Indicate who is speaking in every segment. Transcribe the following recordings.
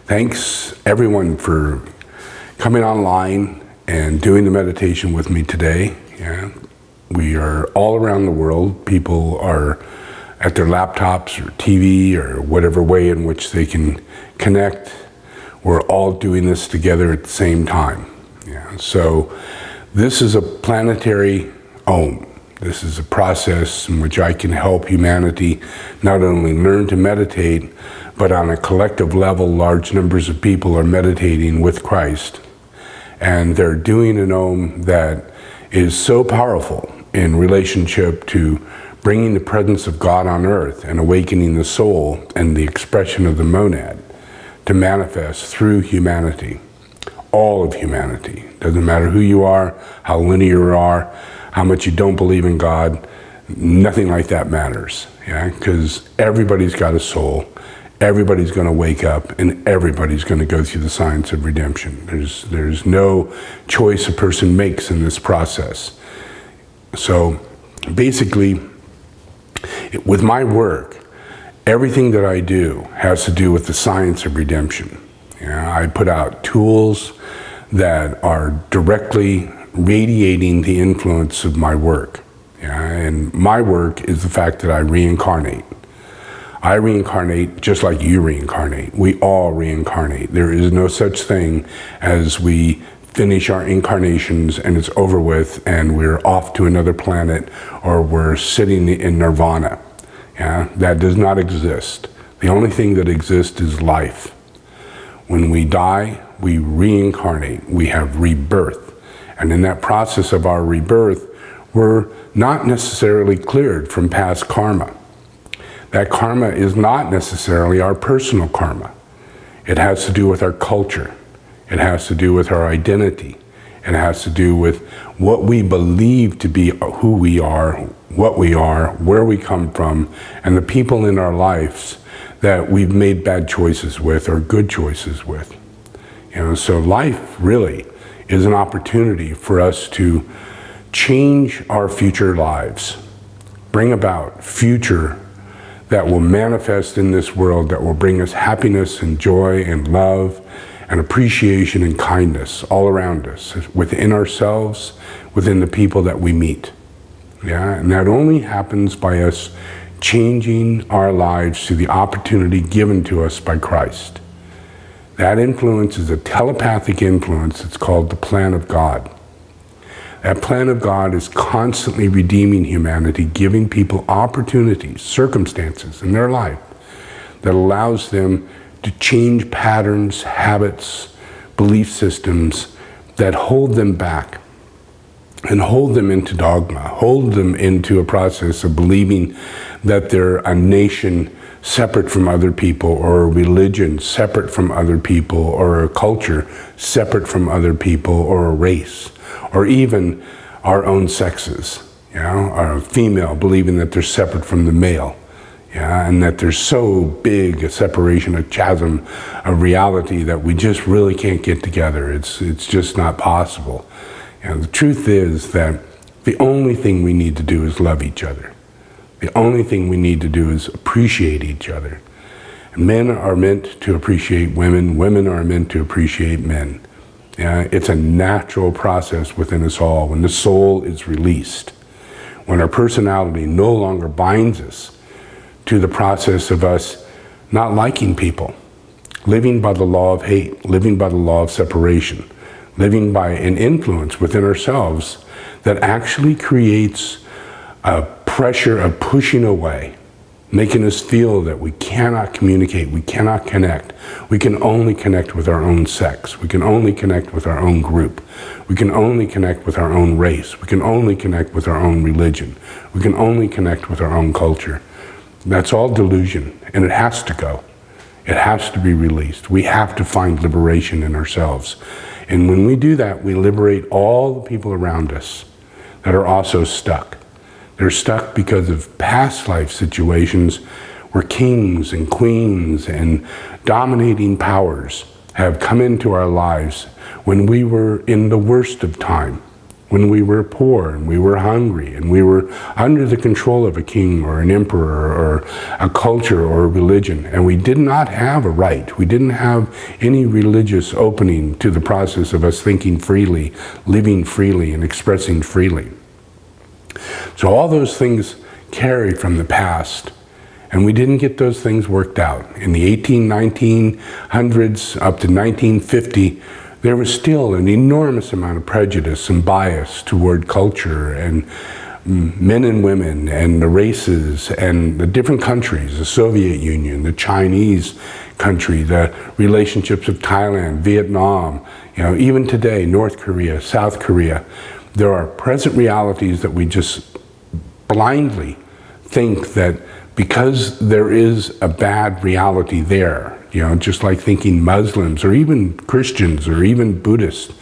Speaker 1: Thanks everyone for coming online and doing the meditation with me today. Yeah. We are all around the world. People are at their laptops or TV or whatever way in which they can connect. We're all doing this together at the same time. Yeah. So this is a planetary Om. This is a process in which I can help humanity not only learn to meditate, but on a collective level, large numbers of people are meditating with Christ. And they're doing an Om that is so powerful in relationship to bringing the presence of God on earth and awakening the soul and the expression of the monad to manifest through humanity, all of humanity. Doesn't matter who you are, how linear you are, how much you don't believe in God, nothing like that matters, yeah? Because everybody's got a soul, everybody's going to wake up, and everybody's going to go through the science of redemption. There's no choice a person makes in this process. So basically, with my work, everything that I do has to do with the science of redemption. Yeah, I put out tools that are directly radiating the influence of my work. Yeah, and my work is the fact that I reincarnate. I reincarnate just like you reincarnate. We all reincarnate. There is no such thing as we finish our incarnations and it's over with and we're off to another planet or we're sitting in nirvana. Yeah, that does not exist. The only thing that exists is life. When we die, we reincarnate. We have rebirth. And in that process of our rebirth, we're not necessarily cleared from past karma. That karma is not necessarily our personal karma. It has to do with our culture. It has to do with our identity. It has to do with what we believe to be who we are, what we are, where we come from, and the people in our lives that we've made bad choices with or good choices with. You know, so life really is an opportunity for us to change our future lives, bring about future that will manifest in this world, that will bring us happiness and joy and love and appreciation and kindness all around us, within ourselves, within the people that we meet. Yeah, and that only happens by us changing our lives to the opportunity given to us by Christ. That influence is a telepathic influence. It's called the plan of God. That plan of God is constantly redeeming humanity, giving people opportunities, circumstances in their life that allows them to change patterns, habits, belief systems that hold them back and hold them into dogma, hold them into a process of believing that they're a nation separate from other people, or a religion separate from other people, or a culture separate from other people, or a race, or even our own sexes. You know, our female believing that they're separate from the male. Yeah, and that there's so big a separation, a chasm of reality that we just really can't get together. It's just not possible. You know, the truth is that the only thing we need to do is love each other. The only thing we need to do is appreciate each other. Men are meant to appreciate women. Women are meant to appreciate men. Yeah, it's a natural process within us all. When the soul is released, when our personality no longer binds us to the process of us not liking people, living by the law of hate, living by the law of separation, living by an influence within ourselves that actually creates a pressure of pushing away, making us feel that we cannot communicate, we cannot connect. We can only connect with our own sex. We can only connect with our own group. We can only connect with our own race. We can only connect with our own religion. We can only connect with our own culture. That's all delusion, and it has to go. It has to be released. We have to find liberation in ourselves. And when we do that, we liberate all the people around us that are also stuck. They're stuck because of past life situations where kings and queens and dominating powers have come into our lives when we were in the worst of time, when we were poor and we were hungry and we were under the control of a king or an emperor or a culture or a religion, and we did not have a right. We didn't have any religious opening to the process of us thinking freely, living freely, and expressing freely. So all those things carry from the past, and we didn't get those things worked out. In the 1900s up to 1950, there was still an enormous amount of prejudice and bias toward culture and men and women and the races and the different countries, the Soviet Union, the Chinese country, the relationships of Thailand, Vietnam, even today, North Korea, South Korea. There are present realities that we just blindly think that because there is a bad reality there, just like thinking Muslims or even Christians or even Buddhists,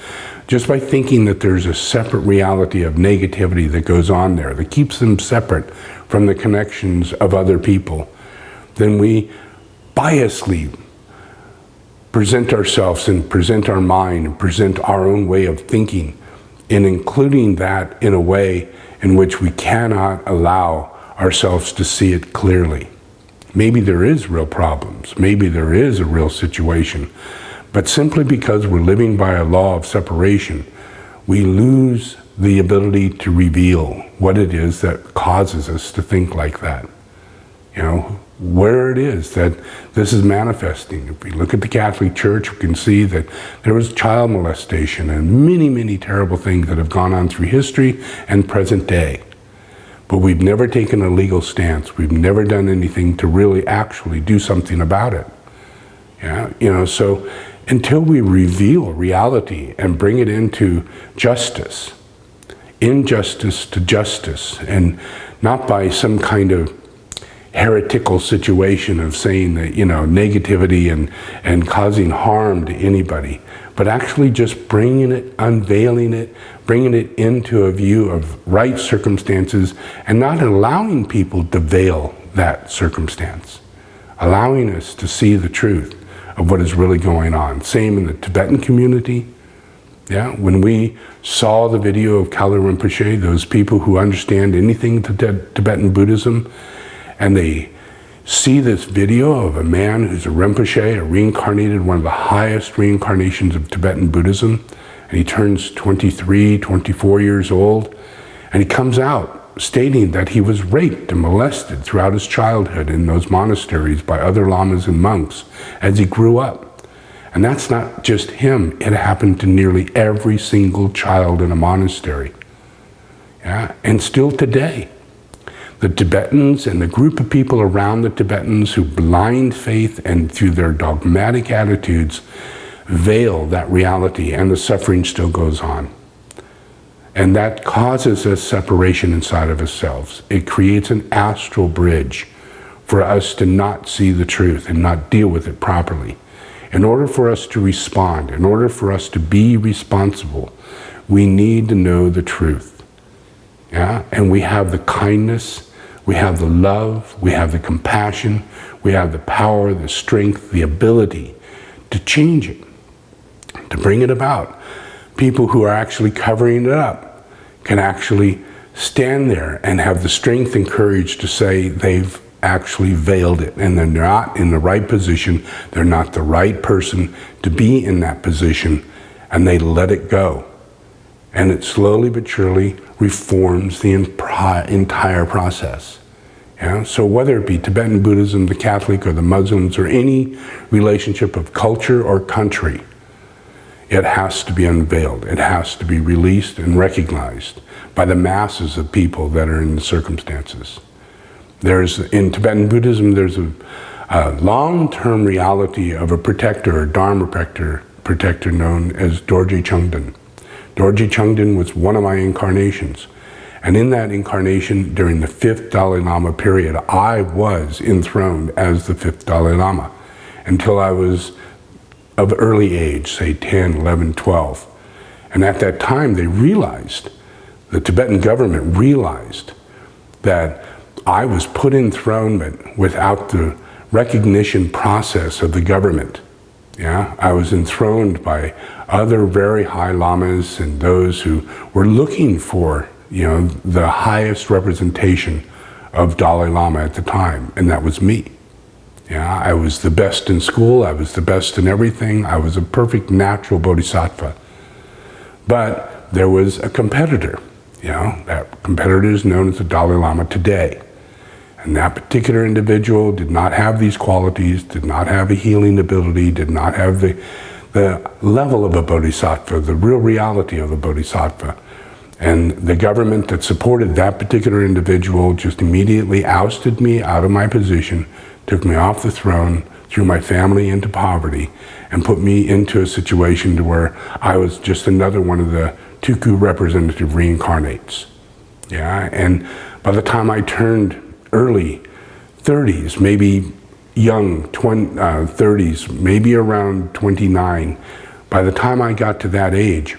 Speaker 1: just by thinking that there's a separate reality of negativity that goes on there, that keeps them separate from the connections of other people, then we biasly present ourselves and present our mind and present our own way of thinking, and including that in a way in which we cannot allow ourselves to see it clearly. Maybe there is real problems, maybe there is a real situation, but simply because we're living by a law of separation, we lose the ability to reveal what it is that causes us to think like that. Where it is that this is manifesting. If we look at the Catholic Church, we can see that there was child molestation and many, many terrible things that have gone on through history and present day. But we've never taken a legal stance. We've never done anything to really actually do something about it. So until we reveal reality and bring it into justice, injustice to justice, and not by some kind of heretical situation of saying that, negativity and causing harm to anybody, but actually just bringing it, unveiling it, bringing it into a view of right circumstances and not allowing people to veil that circumstance, allowing us to see the truth of what is really going on. Same in the Tibetan community. When we saw the video of Kala Rinpoche, those people who understand anything to Tibetan Buddhism, and they see this video of a man who's a Rinpoche, a reincarnated, one of the highest reincarnations of Tibetan Buddhism, and he turns 23, 24 years old, and he comes out stating that he was raped and molested throughout his childhood in those monasteries by other lamas and monks as he grew up. And that's not just him, it happened to nearly every single child in a monastery. And still today, the Tibetans and the group of people around the Tibetans who blind faith and through their dogmatic attitudes veil that reality, and the suffering still goes on. And that causes a separation inside of ourselves. It creates an astral bridge for us to not see the truth and not deal with it properly. In order for us to respond, in order for us to be responsible, we need to know the truth. And we have the kindness, we have the love, we have the compassion, we have the power, the strength, the ability to change it, to bring it about. People who are actually covering it up can actually stand there and have the strength and courage to say they've actually veiled it and they're not in the right position, they're not the right person to be in that position, and they let it go. And it slowly but surely reforms the entire process. So whether it be Tibetan Buddhism, the Catholic, or the Muslims, or any relationship of culture or country, it has to be unveiled. It has to be released and recognized by the masses of people that are in the circumstances. In Tibetan Buddhism, there's a long-term reality of a protector, or dharma protector known as Dorje Chungden. Dorje Chungden was one of my incarnations. And in that incarnation, during the 5th Dalai Lama period, I was enthroned as the 5th Dalai Lama until I was of early age, say 10, 11, 12. And at that time, they realized, the Tibetan government realized, that I was put in enthronement without the recognition process of the government. Yeah, I was enthroned by other very high lamas and those who were looking for, the highest representation of Dalai Lama at the time, and that was me. Yeah, I was the best in school, I was the best in everything, I was a perfect natural bodhisattva. But there was a competitor, that competitor is known as the Dalai Lama today. And that particular individual did not have these qualities, did not have a healing ability, did not have the level of a bodhisattva, the real reality of a bodhisattva. And the government that supported that particular individual just immediately ousted me out of my position, took me off the throne, threw my family into poverty, and put me into a situation to where I was just another one of the Tuku representative reincarnates. Yeah, and by the time I turned early 30s, maybe young 30s, maybe around 29, by the time I got to that age,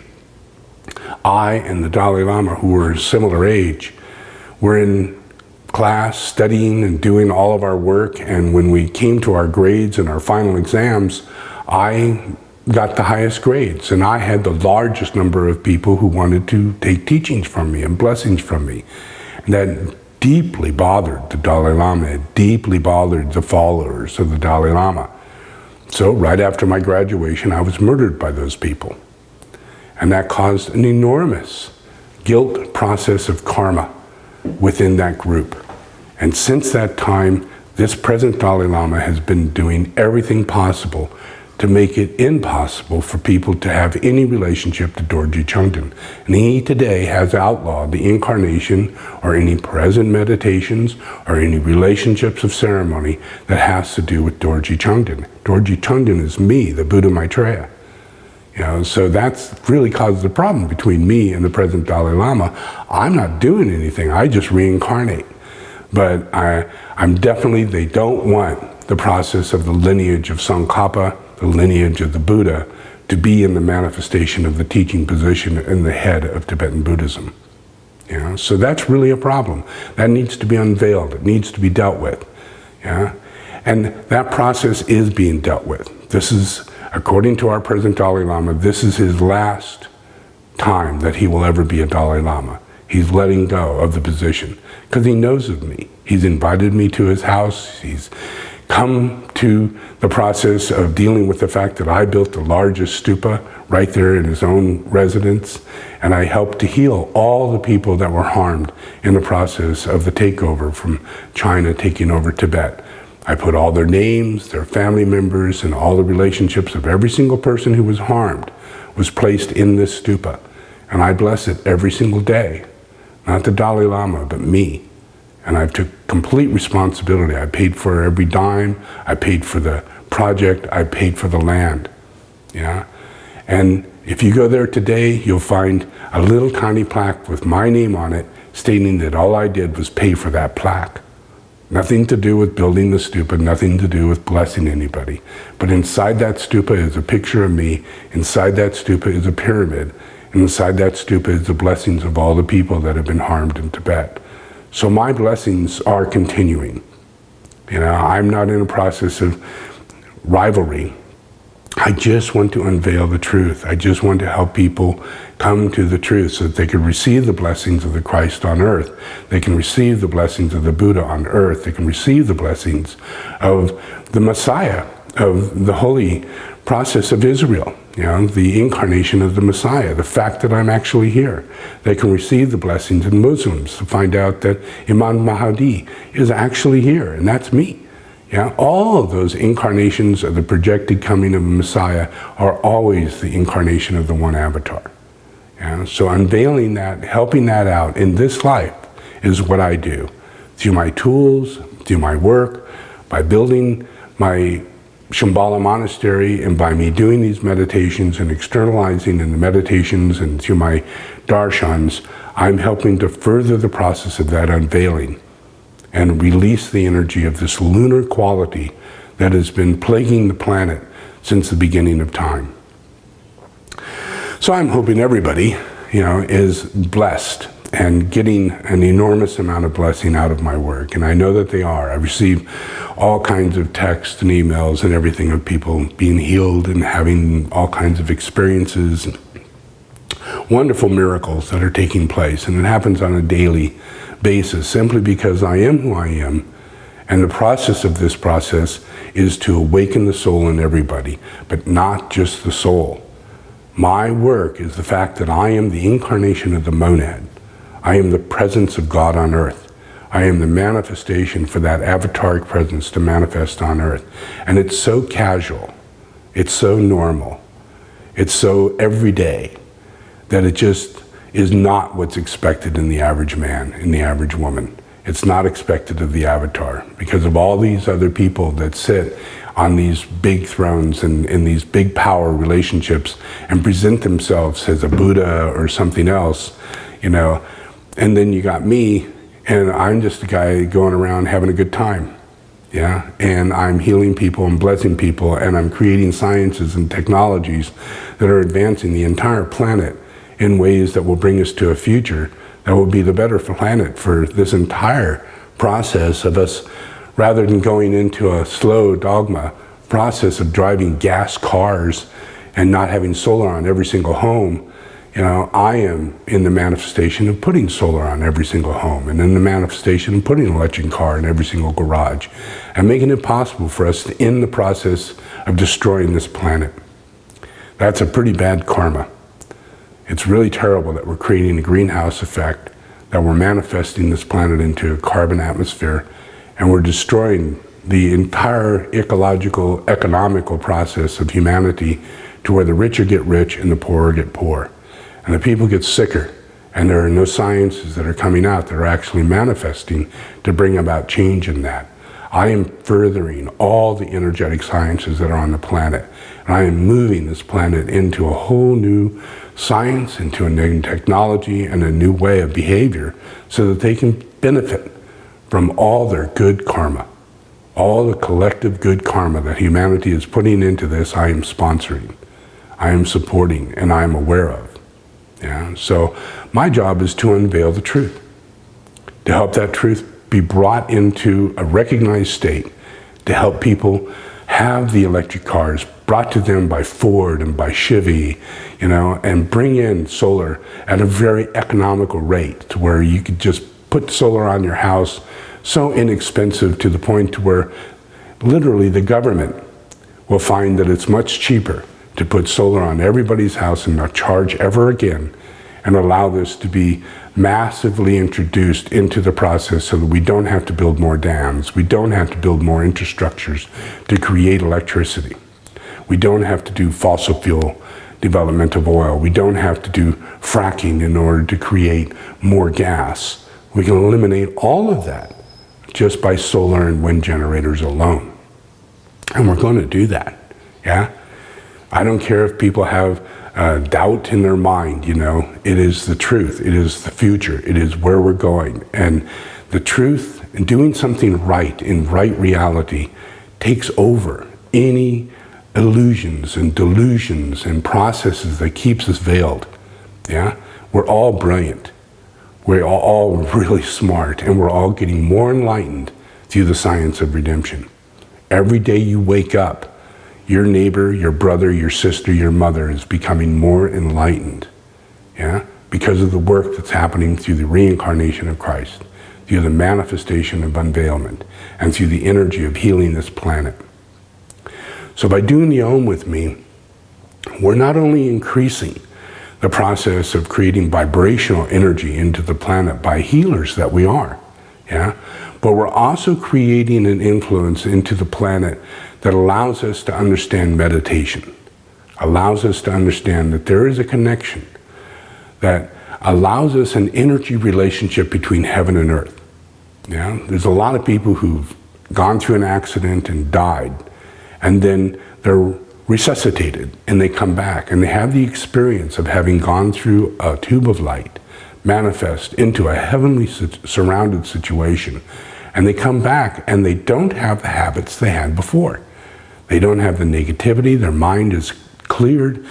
Speaker 1: I and the Dalai Lama, who were a similar age, were in class studying and doing all of our work, and when we came to our grades and our final exams, I got the highest grades, and I had the largest number of people who wanted to take teachings from me and blessings from me. And that deeply bothered the Dalai Lama, it deeply bothered the followers of the Dalai Lama. So right after my graduation, I was murdered by those people. And that caused an enormous guilt process of karma within that group. And since that time, this present Dalai Lama has been doing everything possible to make it impossible for people to have any relationship to Dorji Chungten. And he today has outlawed the incarnation or any present meditations or any relationships of ceremony that has to do with Dorji Chungten. Dorji Chungten is me, the Buddha Maitreya. So that's really caused the problem between me and the present Dalai Lama. I'm not doing anything, I just reincarnate. But I'm definitely, they don't want the process of the lineage of Tsongkhapa, the lineage of the Buddha, to be in the manifestation of the teaching position in the head of Tibetan Buddhism. So that's really a problem. That needs to be unveiled, it needs to be dealt with. And that process is being dealt with. This is, according to our present Dalai Lama, this is his last time that he will ever be a Dalai Lama. He's letting go of the position because he knows of me. He's invited me to his house. He's come to the process of dealing with the fact that I built the largest stupa right there in his own residence, and I helped to heal all the people that were harmed in the process of the takeover from China taking over Tibet. I put all their names, their family members, and all the relationships of every single person who was harmed was placed in this stupa. And I bless it every single day. Not the Dalai Lama, but me. And I took complete responsibility. I paid for every dime, I paid for the project, I paid for the land. And if you go there today, you'll find a little tiny plaque with my name on it, stating that all I did was pay for that plaque. Nothing to do with building the stupa, nothing to do with blessing anybody. But inside that stupa is a picture of me, inside that stupa is a pyramid, and inside that stupa is the blessings of all the people that have been harmed in Tibet. So my blessings are continuing. I'm not in a process of rivalry. I just want to unveil the truth. I just want to help people come to the truth so that they can receive the blessings of the Christ on earth. They can receive the blessings of the Buddha on earth. They can receive the blessings of the Messiah, of the holy process of Israel, the incarnation of the Messiah, the fact that I'm actually here. They can receive the blessings of Muslims to find out that Imam Mahdi is actually here, and that's me. All of those incarnations of the projected coming of the Messiah are always the incarnation of the one avatar. So unveiling that, helping that out in this life is what I do. Through my tools, through my work, by building my Shambhala monastery, and by me doing these meditations and externalizing in the meditations and through my darshans, I'm helping to further the process of that unveiling and release the energy of this lunar quality that has been plaguing the planet since the beginning of time. So I'm hoping everybody, is blessed and getting an enormous amount of blessing out of my work. And I know that they are. I receive all kinds of texts and emails and everything of people being healed and having all kinds of experiences, wonderful miracles that are taking place. And it happens on a daily basis simply because I am who I am. And the process of this process is to awaken the soul in everybody, but not just the soul. My work is the fact that I am the incarnation of the monad. I am the presence of God on earth. I am the manifestation for that avataric presence to manifest on earth. And it's so casual, it's so normal, it's so everyday that it just is not what's expected in the average man, in the average woman. It's not expected of the avatar because of all these other people that sit on these big thrones and in these big power relationships and present themselves as a Buddha or something else, you know. And then you got me, and I'm just a guy going around having a good time, yeah. And I'm healing people and blessing people, and I'm creating sciences and technologies that are advancing the entire planet in ways that will bring us to a future that will be the better planet for this entire process of us, rather than going into a slow dogma process of driving gas cars and not having solar on every single home. You know, I am in the manifestation of putting solar on every single home, and in the manifestation of putting an electric car in every single garage, and making it possible for us to end the process of destroying this planet. That's a pretty bad karma. It's really terrible that we're creating a greenhouse effect, that we're manifesting this planet into a carbon atmosphere, and we're destroying the entire ecological, economical process of humanity to where the richer get rich and the poorer get poor. And the people get sicker, and there are no sciences that are coming out that are actually manifesting to bring about change in that. I am furthering all the energetic sciences that are on the planet, and I am moving this planet into a whole new science, into a new technology and a new way of behavior so that they can benefit from all their good karma. All the collective good karma that humanity is putting into this, I am sponsoring, I am supporting, and I am aware of. Yeah? So my job is to unveil the truth, to help that truth be brought into a recognized state, to help people have the electric cars brought to them by Ford and by Chevy, you know, and bring in solar at a very economical rate to where you could just put solar on your house, so inexpensive to the point to where literally the government will find that it's much cheaper to put solar on everybody's house and not charge ever again, and allow this to be massively introduced into the process so that we don't have to build more dams, we don't have to build more infrastructures to create electricity. We don't have to do fossil fuel development of oil. We don't have to do fracking in order to create more gas. We can eliminate all of that just by solar and wind generators alone. And we're going to do that, yeah? I don't care if people have doubt in their mind, you know. It is the truth, it is the future, it is where we're going. And the truth, and doing something right in right reality, takes over any illusions and delusions and processes that keeps us veiled, yeah? We're all brilliant. We're all really smart, and we're all getting more enlightened through the science of redemption. Every day you wake up, your neighbor, your brother, your sister, your mother is becoming more enlightened, yeah? Because of the work that's happening through the reincarnation of Christ, through the manifestation of unveilment, and through the energy of healing this planet. So by doing the Om with me, we're not only increasing the process of creating vibrational energy into the planet by healers that we are, yeah? But we're also creating an influence into the planet that allows us to understand meditation, allows us to understand that there is a connection that allows us an energy relationship between heaven and earth. Yeah? There's a lot of people who've gone through an accident and died, and then they're resuscitated and they come back and they have the experience of having gone through a tube of light, manifest into a heavenly surrounded situation, and they come back and they don't have the habits they had before. They don't have the negativity, their mind is cleared,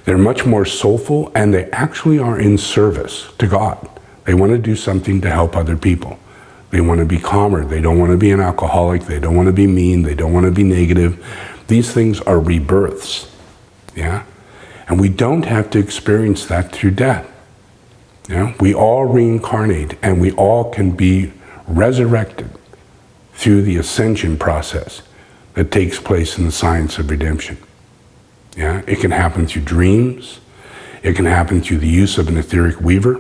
Speaker 1: they're much more soulful, and they actually are in service to God They want to do something to help other people. They want to be calmer. They don't want to be an alcoholic. They don't want to be mean. They don't want to be negative. These things are rebirths, yeah? And we don't have to experience that through death. Yeah? We all reincarnate, and we all can be resurrected through the ascension process that takes place in the science of redemption. Yeah? It can happen through dreams. It can happen through the use of an etheric weaver.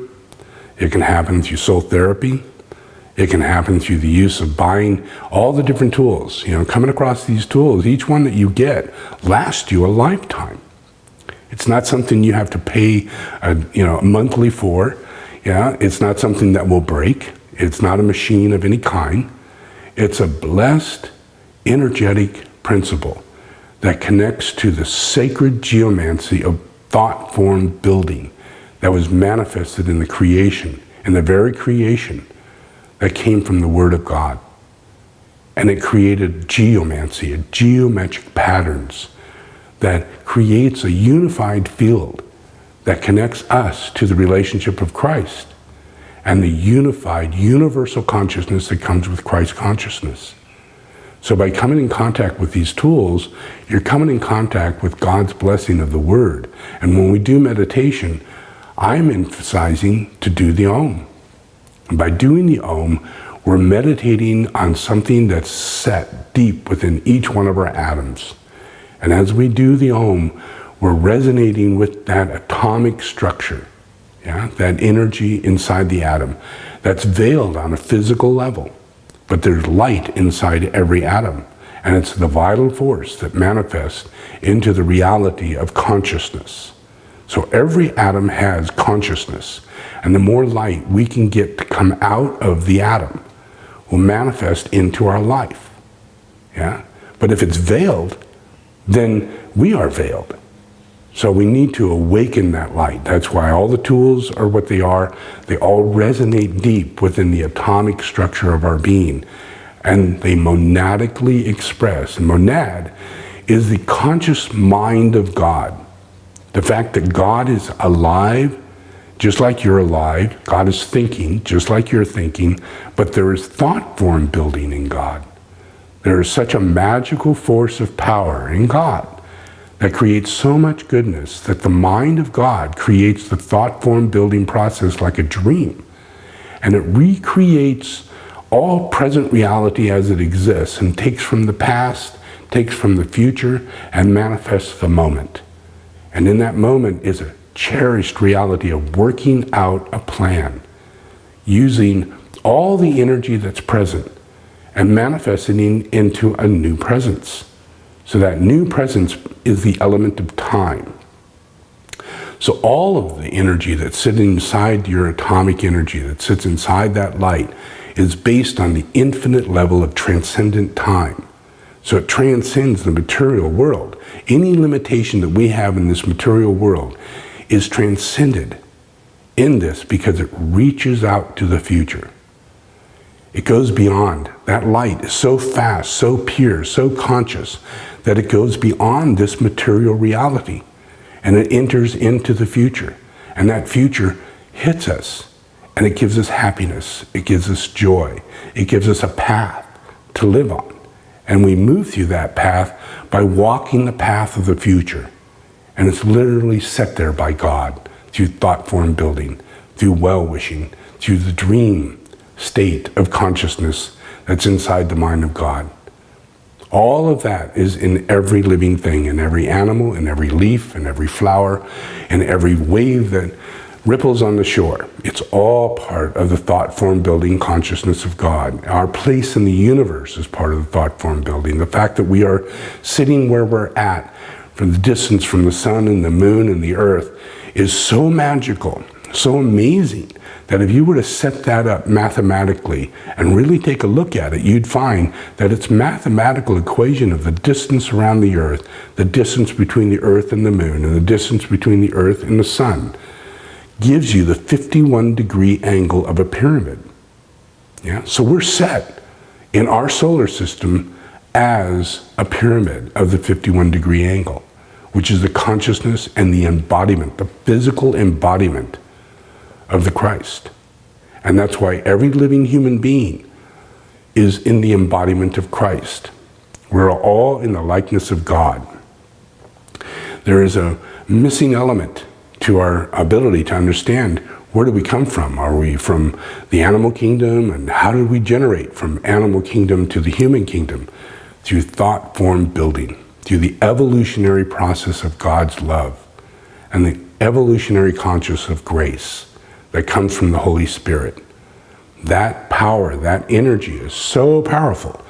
Speaker 1: It can happen through soul therapy. It can happen through the use of buying all the different tools. Coming across these tools, each one that you get lasts you a lifetime. It's not something you have to pay monthly for. Yeah? It's not something that will break. It's not a machine of any kind. It's a blessed, energetic principle that connects to the sacred geomancy of thought form building that was manifested in the creation, in the very creation that came from the Word of God. And it created geomancy, geometric patterns that creates a unified field that connects us to the relationship of Christ and the unified universal consciousness that comes with Christ consciousness. So by coming in contact with these tools, you're coming in contact with God's blessing of the Word. And when we do meditation, I'm emphasizing to do the Om. And by doing the Om, we're meditating on something that's set deep within each one of our atoms. And as we do the Om, we're resonating with that atomic structure, yeah, that energy inside the atom that's veiled on a physical level. But there's light inside every atom, and it's the vital force that manifests into the reality of consciousness. So every atom has consciousness, and the more light we can get to come out of the atom will manifest into our life. Yeah? But if it's veiled, then we are veiled. So we need to awaken that light. That's why all the tools are what they are. They all resonate deep within the atomic structure of our being, and they monadically express. And monad is the conscious mind of God. The fact that God is alive, just like you're alive. God is thinking, just like you're thinking. But there is thought form building in God. There is such a magical force of power in God that creates so much goodness that the mind of God creates the thought form building process like a dream. And it recreates all present reality as it exists and takes from the past, takes from the future, and manifests the moment. And in that moment is a cherished reality of working out a plan, using all the energy that's present and manifesting into a new presence. So that new presence is the element of time. So all of the energy that's sitting inside your atomic energy, that sits inside that light, is based on the infinite level of transcendent time. So it transcends the material world. Any limitation that we have in this material world is transcended in this because it reaches out to the future. It goes beyond. That light is so fast, so pure, so conscious that it goes beyond this material reality and it enters into the future. And that future hits us and it gives us happiness. It gives us joy. It gives us a path to live on. And we move through that path by walking the path of the future. And it's literally set there by God through thought form building, through well-wishing, through the dream state of consciousness that's inside the mind of God. All of that is in every living thing, in every animal, in every leaf, in every flower, in every wave that ripples on the shore. It's all part of the thought form building consciousness of God. Our place in the universe is part of the thought form building. The fact that we are sitting where we're at from the distance from the sun and the moon and the earth is so magical, so amazing, that if you were to set that up mathematically and really take a look at it, you'd find that its mathematical equation of the distance around the earth, the distance between the earth and the moon, and the distance between the earth and the sun, gives you the 51-degree angle of a pyramid. Yeah? So we're set in our solar system as a pyramid of the 51-degree angle, which is the consciousness and the embodiment, the physical embodiment of the Christ. And that's why every living human being is in the embodiment of Christ. We're all in the likeness of God. There is a missing element to our ability to understand where do we come from. Are we from the animal kingdom, and how did we generate from animal kingdom to the human kingdom? Through thought form building, through the evolutionary process of God's love and the evolutionary consciousness of grace that comes from the Holy Spirit. That power, that energy is so powerful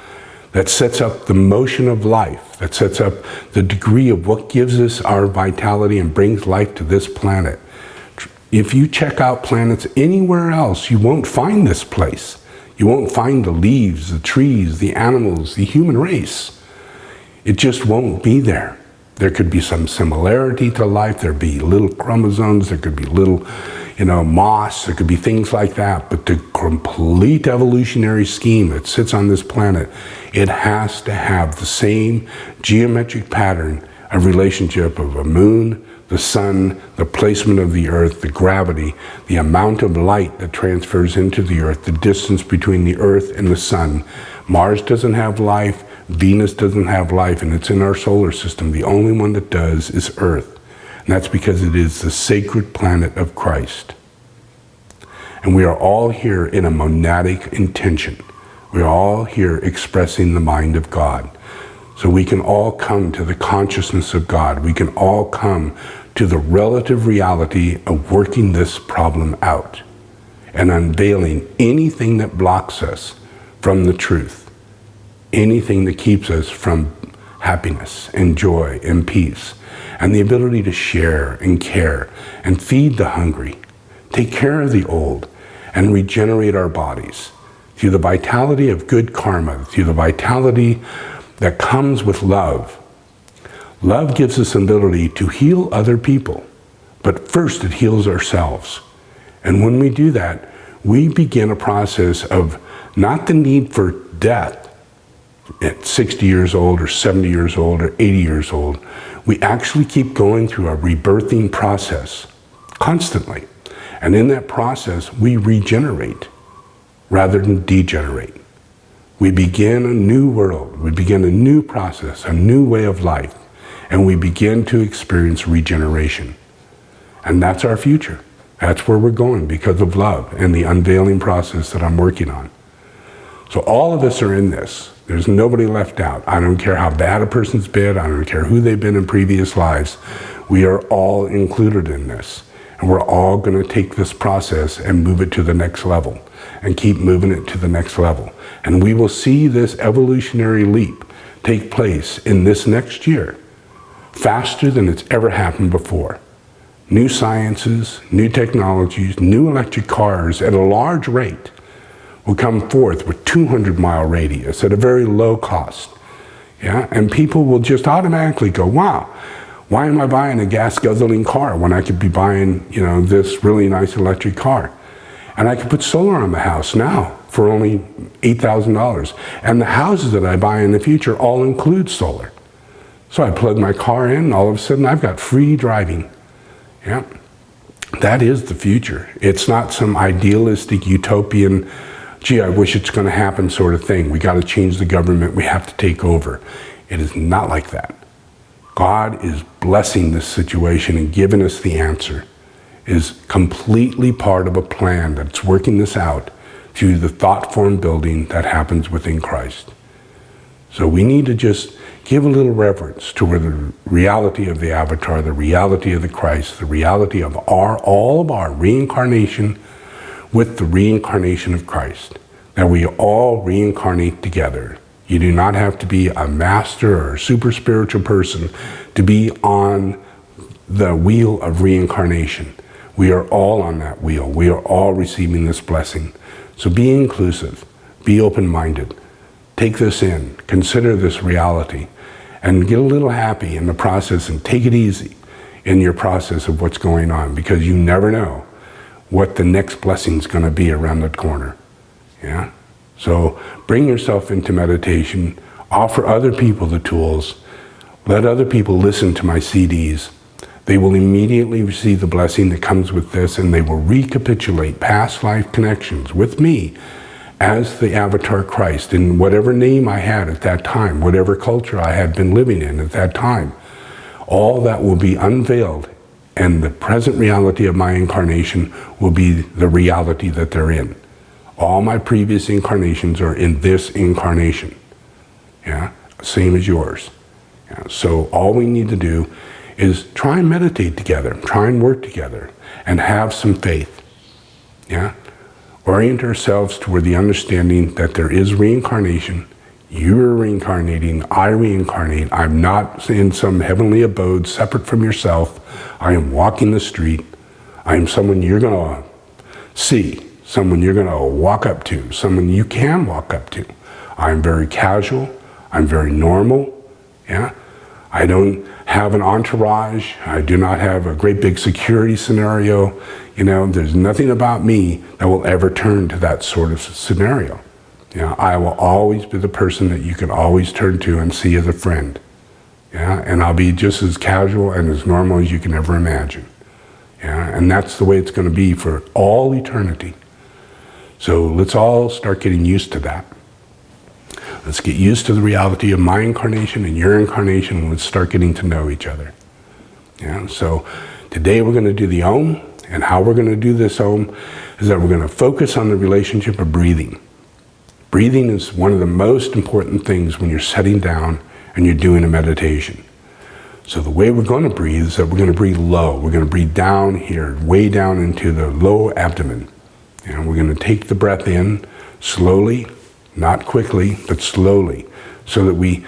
Speaker 1: that sets up the motion of life, that sets up the degree of what gives us our vitality and brings life to this planet. If you check out planets anywhere else, you won't find this place. You won't find the leaves, the trees, the animals, the human race. It just won't be there. There could be some similarity to life. There'd be little chromosomes. There could be little, moss. There could be things like that. But the complete evolutionary scheme that sits on this planet, it has to have the same geometric pattern of relationship of a moon, the sun, the placement of the earth, the gravity, the amount of light that transfers into the earth, the distance between the earth and the sun. Mars doesn't have life, Venus doesn't have life, and it's in our solar system. The only one that does is Earth. And that's because it is the sacred planet of Christ. And we are all here in a monadic intention. We are all here expressing the mind of God. So we can all come to the consciousness of God. We can all come to the relative reality of working this problem out and unveiling anything that blocks us from the truth, anything that keeps us from happiness and joy and peace, and the ability to share and care and feed the hungry, take care of the old, and regenerate our bodies through the vitality of good karma, through the vitality that comes with love. Love gives us an ability to heal other people, but first it heals ourselves. And when we do that, we begin a process of not the need for death at 60 years old or 70 years old or 80 years old. We actually keep going through a rebirthing process constantly. And in that process, we regenerate rather than degenerate. We begin a new world, we begin a new process, a new way of life, and we begin to experience regeneration. And that's our future. That's where we're going because of love and the unveiling process that I'm working on. So all of us are in this. There's nobody left out. I don't care how bad a person's been, I don't care who they've been in previous lives. We are all included in this. And we're all going to take this process and move it to the next level and keep moving it to the next level. And we will see this evolutionary leap take place in this next year, faster than it's ever happened before. New sciences, new technologies, new electric cars at a large rate will come forth with 200-mile radius at a very low cost. Yeah? And people will just automatically go, wow, why am I buying a gas guzzling car when I could be buying, this really nice electric car? And I could put solar on the house now for only $8,000. And the houses that I buy in the future all include solar. So I plug my car in, and all of a sudden I've got free driving. Yeah, that is the future. It's not some idealistic, utopian, gee, I wish it's going to happen sort of thing. We got to change the government, we have to take over. It is not like that. God is blessing this situation and giving us the answer. It is completely part of a plan that's working this out through the thought form building that happens within Christ. So we need to just give a little reverence to where the reality of the avatar, the reality of the Christ, the reality of all of our reincarnation with the reincarnation of Christ, that we all reincarnate together. You do not have to be a master or a super spiritual person to be on the wheel of reincarnation. We are all on that wheel. We are all receiving this blessing. So be inclusive, be open-minded, take this in, consider this reality, and get a little happy in the process and take it easy in your process of what's going on, because you never know what the next blessing is going to be around that corner. Yeah? So bring yourself into meditation, offer other people the tools, let other people listen to my CDs. They will immediately receive the blessing that comes with this, and they will recapitulate past life connections with me as the avatar Christ in whatever name I had at that time, whatever culture I had been living in at that time. All that will be unveiled, and the present reality of my incarnation will be the reality that they're in. All my previous incarnations are in this incarnation. Yeah, same as yours. Yeah, so all we need to do is try and meditate together, try and work together, and have some faith. Yeah? Orient ourselves toward the understanding that there is reincarnation. You are reincarnating, I reincarnate. I'm not in some heavenly abode separate from yourself. I am walking the street. I am someone you're going to see, someone you're going to walk up to, someone you can walk up to. I'm very casual. I'm very normal. Yeah? I don't have an entourage. I do not have a great big security scenario. You know, there's nothing about me that will ever turn to that sort of scenario. You know, I will always be the person that you can always turn to and see as a friend. Yeah, and I'll be just as casual and as normal as you can ever imagine. Yeah, and that's the way it's going to be for all eternity. So let's all start getting used to that. Let's get used to the reality of my incarnation and your incarnation, and let's start getting to know each other. Yeah, so today we're going to do the Om, and how we're going to do this Om is that we're going to focus on the relationship of breathing. Breathing is one of the most important things when you're sitting down and you're doing a meditation. So the way we're going to breathe is that we're going to breathe low. We're going to breathe down here, way down into the low abdomen. And we're going to take the breath in slowly, not quickly, but slowly, so that we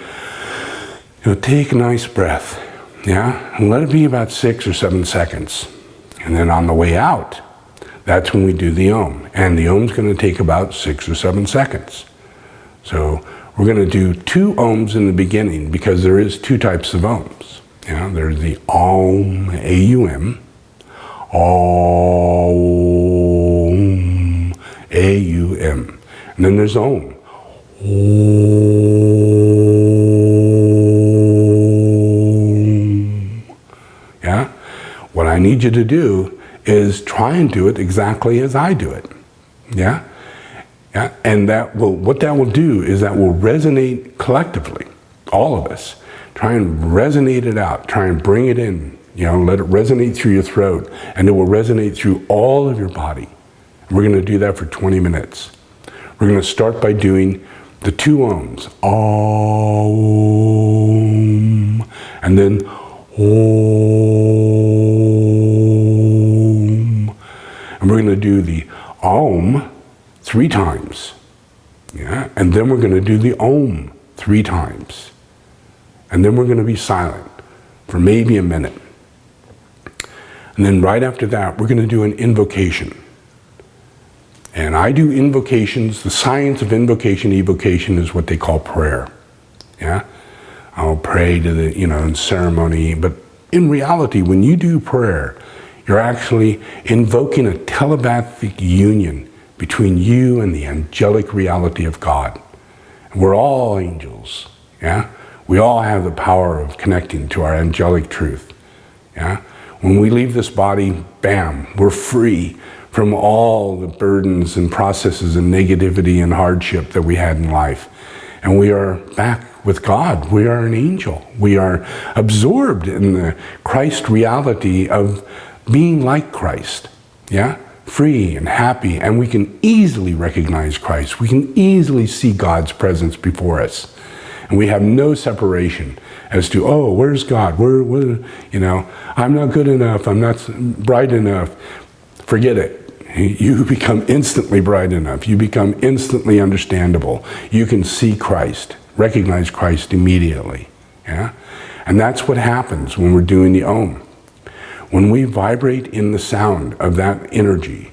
Speaker 1: take a nice breath, yeah? And let it be about 6 or 7 seconds. And then on the way out, that's when we do the Om. And the Om's going to take about 6 or 7 seconds. So we're going to do 2 Oms in the beginning, because there is 2 types of Oms. Yeah? There's the Om, A-U-M, Om, A-U-M. And then there's Om. Om. Yeah? What I need you to do is try and do it exactly as I do it. Yeah? Yeah? And what that will do is that will resonate collectively, all of us. Try and resonate it out. Try and bring it in. Let it resonate through your throat, and it will resonate through all of your body. We're going to do that for 20 minutes. We're going to start by doing the 2 Oms, Om, and then Om. And we're going to do the Om 3 times. Yeah? And then we're going to do the Om 3 times. And then we're going to be silent for maybe a minute. And then right after that, we're going to do an invocation. And I do invocations. The science of invocation, evocation is what they call prayer. Yeah? I'll pray to in ceremony. But in reality, when you do prayer, you're actually invoking a telepathic union between you and the angelic reality of God. And we're all angels. Yeah? We all have the power of connecting to our angelic truth. Yeah? When we leave this body, bam, we're free from all the burdens and processes and negativity and hardship that we had in life. And we are back with God. We are an angel. We are absorbed in the Christ reality of being like Christ. Yeah? Free and happy. And we can easily recognize Christ. We can easily see God's presence before us. And we have no separation as to, oh, where's God? I'm not good enough. I'm not bright enough. Forget it. You become instantly bright enough. You become instantly understandable. You can see Christ, recognize Christ immediately. Yeah? And that's what happens when we're doing the Om. When we vibrate in the sound of that energy,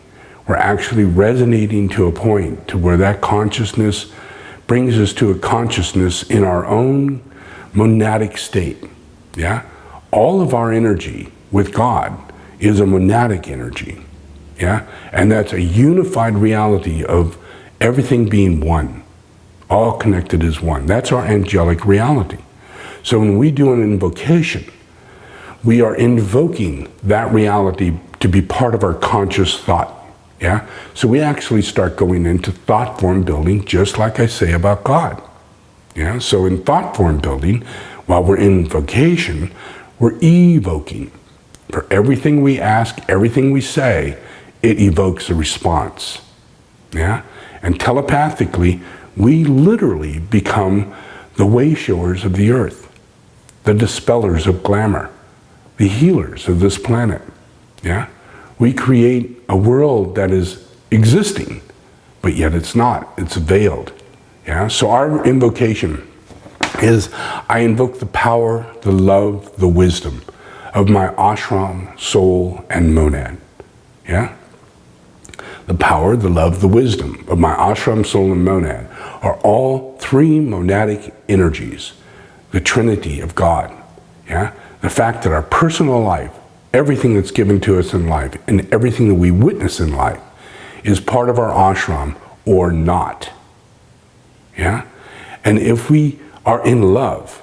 Speaker 1: we're actually resonating to a point to where that consciousness brings us to a consciousness in our own monadic state. Yeah? All of our energy with God is a monadic energy. Yeah? And that's a unified reality of everything being one, all connected as one. That's our angelic reality. So when we do an invocation, we are invoking that reality to be part of our conscious thought. Yeah? So we actually start going into thought form building, just like I say about God. Yeah? So in thought form building, while we're in invocation, we're evoking. For everything we ask, everything we say, it evokes a response. Yeah? And telepathically, we literally become the way-showers of the earth, the dispellers of glamour, the healers of this planet. Yeah? We create a world that is existing, but yet it's not. It's veiled. Yeah? So our invocation is, I invoke the power, the love, the wisdom of my ashram, soul, and monad. Yeah? The power, the love, the wisdom of my ashram, soul, and monad are all three monadic energies, the Trinity of God. Yeah? The fact that our personal life, everything that's given to us in life, and everything that we witness in life is part of our ashram or not. Yeah? And if we are in love,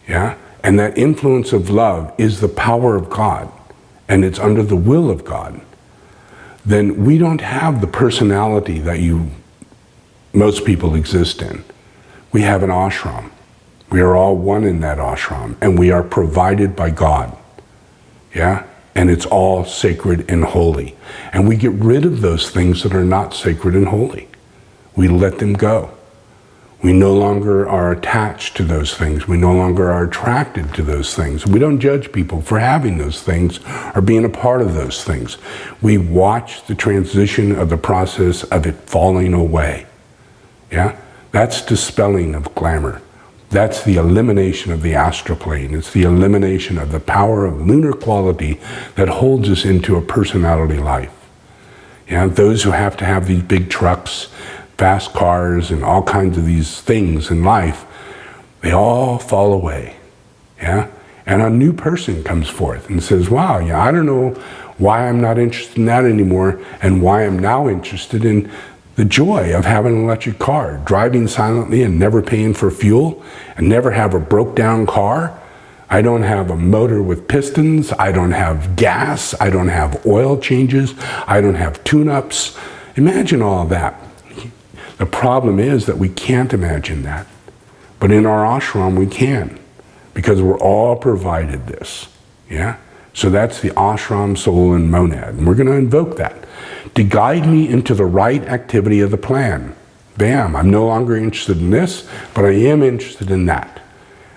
Speaker 1: yeah, and that influence of love is the power of God, and it's under the will of God, then we don't have the personality that most people exist in. We have an ashram. We are all one in that ashram, and we are provided by God. Yeah? And it's all sacred and holy. And we get rid of those things that are not sacred and holy. We let them go. We no longer are attached to those things. We no longer are attracted to those things. We don't judge people for having those things or being a part of those things. We watch the transition of the process of it falling away. Yeah? That's dispelling of glamour. That's the elimination of the astral plane. It's the elimination of the power of lunar quality that holds us into a personality life. Yeah? Those who have to have these big trucks, fast cars, and all kinds of these things in life, they all fall away. Yeah? And a new person comes forth and says, wow, yeah, I don't know why I'm not interested in that anymore, and why I'm now interested in the joy of having an electric car, driving silently and never paying for fuel, and never have a broke down car. I don't have a motor with pistons. I don't have gas. I don't have oil changes. I don't have tune-ups. Imagine all that. The problem is that we can't imagine that. But in our ashram, we can, because we're all provided this. Yeah? So that's the ashram, soul, and monad. And we're going to invoke that to guide me into the right activity of the plan. Bam, I'm no longer interested in this, but I am interested in that.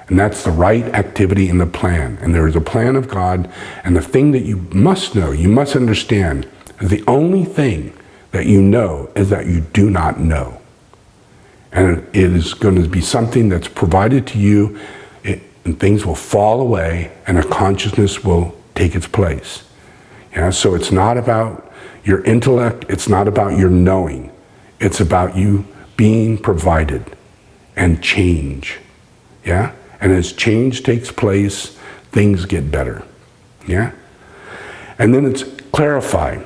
Speaker 1: And that's the right activity in the plan. And there is a plan of God, and the thing that you must know, you must understand, is the only thing that you know is that you do not know. And it is going to be something that's provided to you, and things will fall away, and a consciousness will take its place. Yeah? So it's not about your intellect, it's not about your knowing. It's about you being provided and change. Yeah? And as change takes place, things get better. Yeah? And then it's clarify.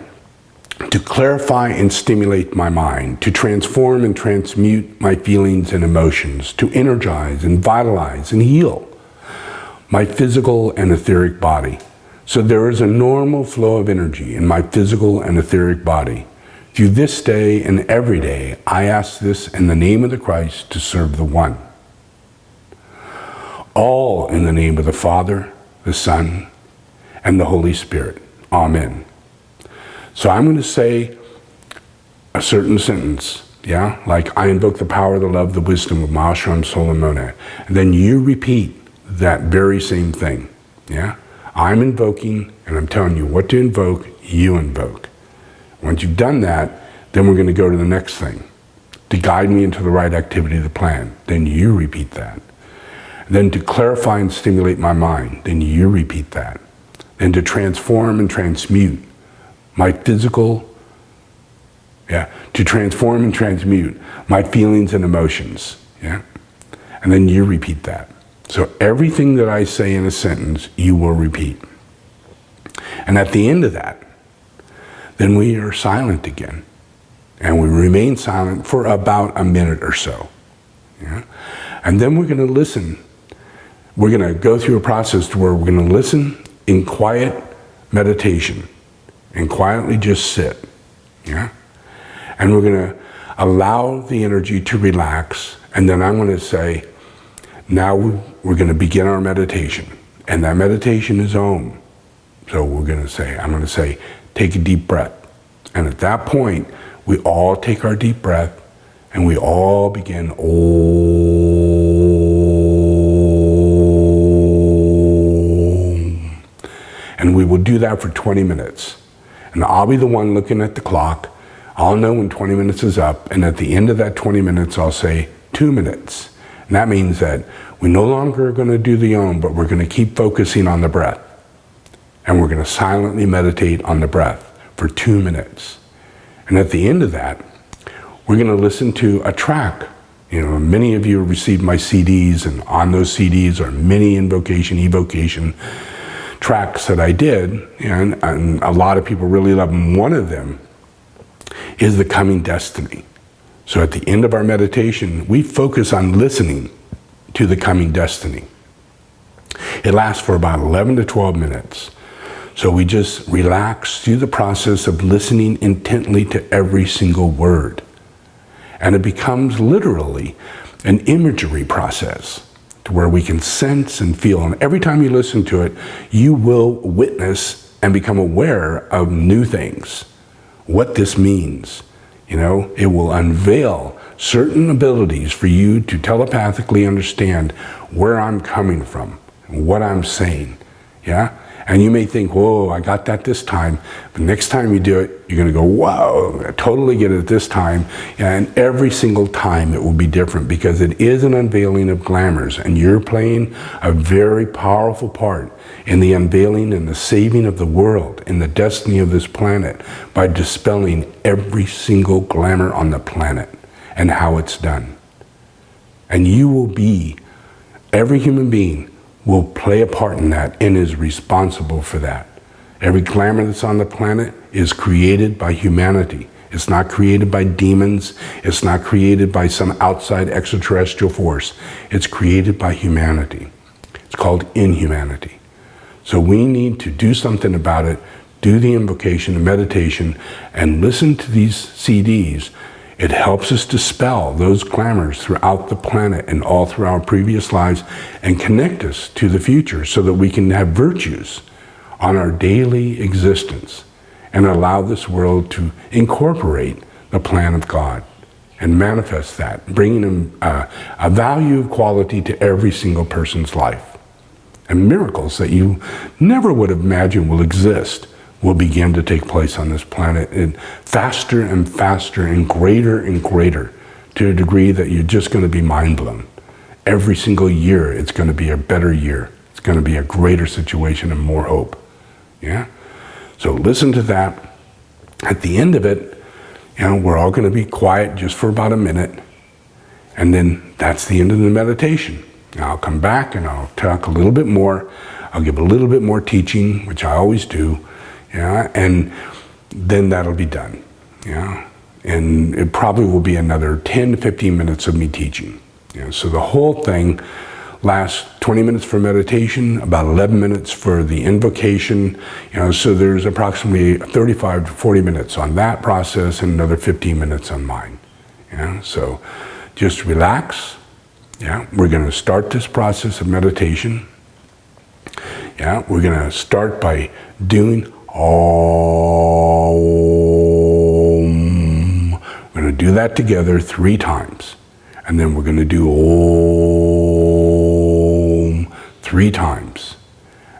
Speaker 1: To clarify and stimulate my mind, to transform and transmute my feelings and emotions, to energize and vitalize and heal my physical and etheric body. So there is a normal flow of energy in my physical and etheric body. Through this day and every day, I ask this in the name of the Christ to serve the One. All in the name of the Father, the Son, and the Holy Spirit. Amen. So I'm going to say a certain sentence, yeah? Like, I invoke the power, the love, the wisdom of my ashram, soul, and monad. And then you repeat that very same thing, yeah? I'm invoking, and I'm telling you what to invoke, you invoke. Once you've done that, then we're going to go to the next thing. To guide me into the right activity of the plan, then you repeat that. Then to clarify and stimulate my mind, then you repeat that. Then to transform and transmute my physical, to transform and transmute my feelings and emotions, yeah? And then you repeat that. So everything that I say in a sentence, you will repeat. And at the end of that, then we are silent again. And we remain silent for about a minute or so. Yeah? And then we're going to listen. we're going to go through a process to where we're going to listen in quiet meditation and quietly just sit, yeah? And we're going to allow the energy to relax, and then I'm going to say, now we're going to begin our meditation. And that meditation is Om. So I'm going to say, take a deep breath. And at that point, we all take our deep breath and we all begin Om. And we will do that for 20 minutes. And I'll be the one looking at the clock. I'll know when 20 minutes is up. And at the end of that 20 minutes, I'll say 2 minutes. And that means that we no longer are going to do the Om, but we're going to keep focusing on the breath. And we're going to silently meditate on the breath for 2 minutes. And at the end of that, we're going to listen to a track. You know, many of you have received my CDs, and on those CDs are many invocation, evocation tracks that I did, and a lot of people really love them. One of them is the coming destiny. So at the end of our meditation, we focus on listening to the coming destiny. It lasts for about 11 to 12 minutes. So we just relax through the process of listening intently to every single word. And it becomes literally an imagery process to where we can sense and feel. And every time you listen to it, you will witness and become aware of new things. What this means, you know, it will unveil certain abilities for you to telepathically understand where I'm coming from, what I'm saying, yeah? And you may think, whoa, I got that this time. But next time you do it, you're going to go, wow, I totally get it this time. And every single time it will be different, because it is an unveiling of glamours. And you're playing a very powerful part in the unveiling and the saving of the world and the destiny of this planet by dispelling every single glamour on the planet and how it's done. And you will be, every human being will play a part in that and is responsible for that. Every glamour that's on the planet is created by humanity. It's not created by demons. It's not created by some outside extraterrestrial force. It's created by humanity. It's called inhumanity. So we need to do something about it, do the invocation and meditation, and listen to these CDs. It helps us dispel those glamours throughout the planet and all through our previous lives, and connect us to the future so that we can have virtues on our daily existence and allow this world to incorporate the plan of God and manifest that, bringing a value of quality to every single person's life. And miracles that you never would have imagined will exist will begin to take place on this planet, and faster and faster and greater to a degree that you're just going to be mind blown. Every single year it's going to be a better year. It's going to be a greater situation and more hope. Yeah? So listen to that. At the end of it, you know, we're all going to be quiet just for about a minute, and then that's the end of the meditation. Now I'll come back and I'll talk a little bit more. I'll give a little bit more teaching, which I always do. Yeah, and then that'll be done. Yeah, and it probably will be another 10 to 15 minutes of me teaching. Yeah, so the whole thing lasts 20 minutes for meditation, about 11 minutes for the invocation. You know, so there's approximately 35 to 40 minutes on that process, and another 15 minutes on mine. Yeah, so just relax. Yeah, we're going to start this process of meditation. Yeah, we're going to start by doing Om. We're going to do that together 3 times. And then we're going to do Om 3 times.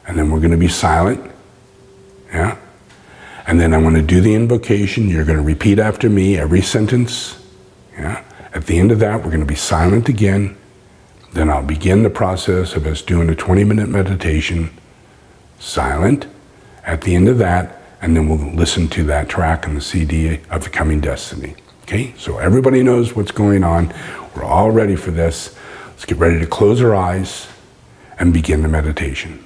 Speaker 1: And then we're going to be silent. Yeah. And then I'm going to do the invocation. You're going to repeat after me every sentence. Yeah. At the end of that, we're going to be silent again. Then I'll begin the process of us doing a 20-minute meditation. Silent at the end of that, and then we'll listen to that track on the CD of the coming destiny. Okay, so everybody knows what's going on. We're all ready for this. Let's get ready to close our eyes and begin the meditation.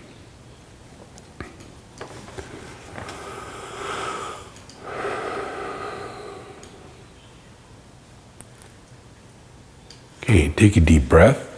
Speaker 1: Okay, take a deep breath.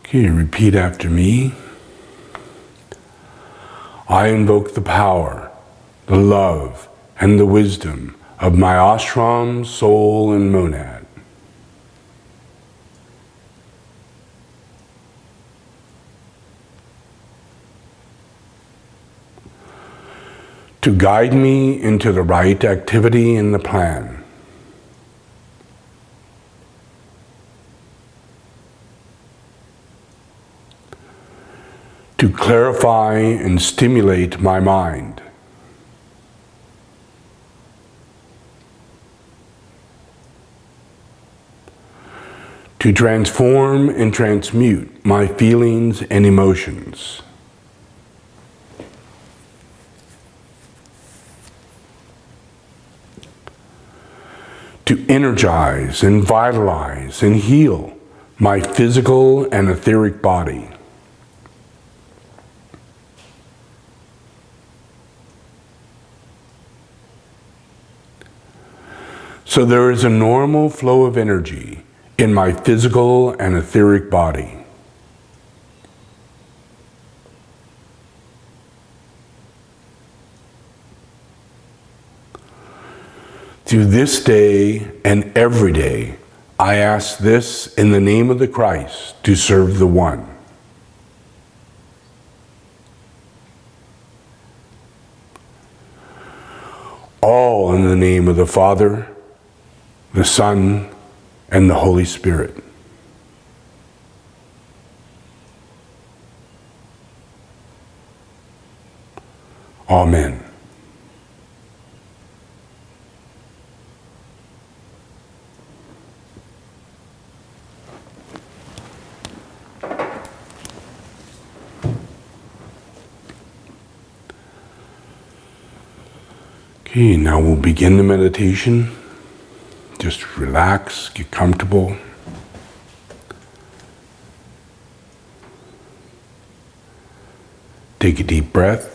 Speaker 1: Okay, repeat after me. I invoke the power, the love, and the wisdom of my ashram, soul, and monad. To guide me into the right activity in the plan. To clarify and stimulate my mind. To transform and transmute my feelings and emotions. To energize and vitalize and heal my physical and etheric body. So there is a normal flow of energy in my physical and etheric body. Through this day and every day, I ask this in the name of the Christ to serve the One. All in the name of the Father, the Son, and the Holy Spirit. Amen. Okay, now we'll begin the meditation. Just relax, get comfortable. Take a deep breath.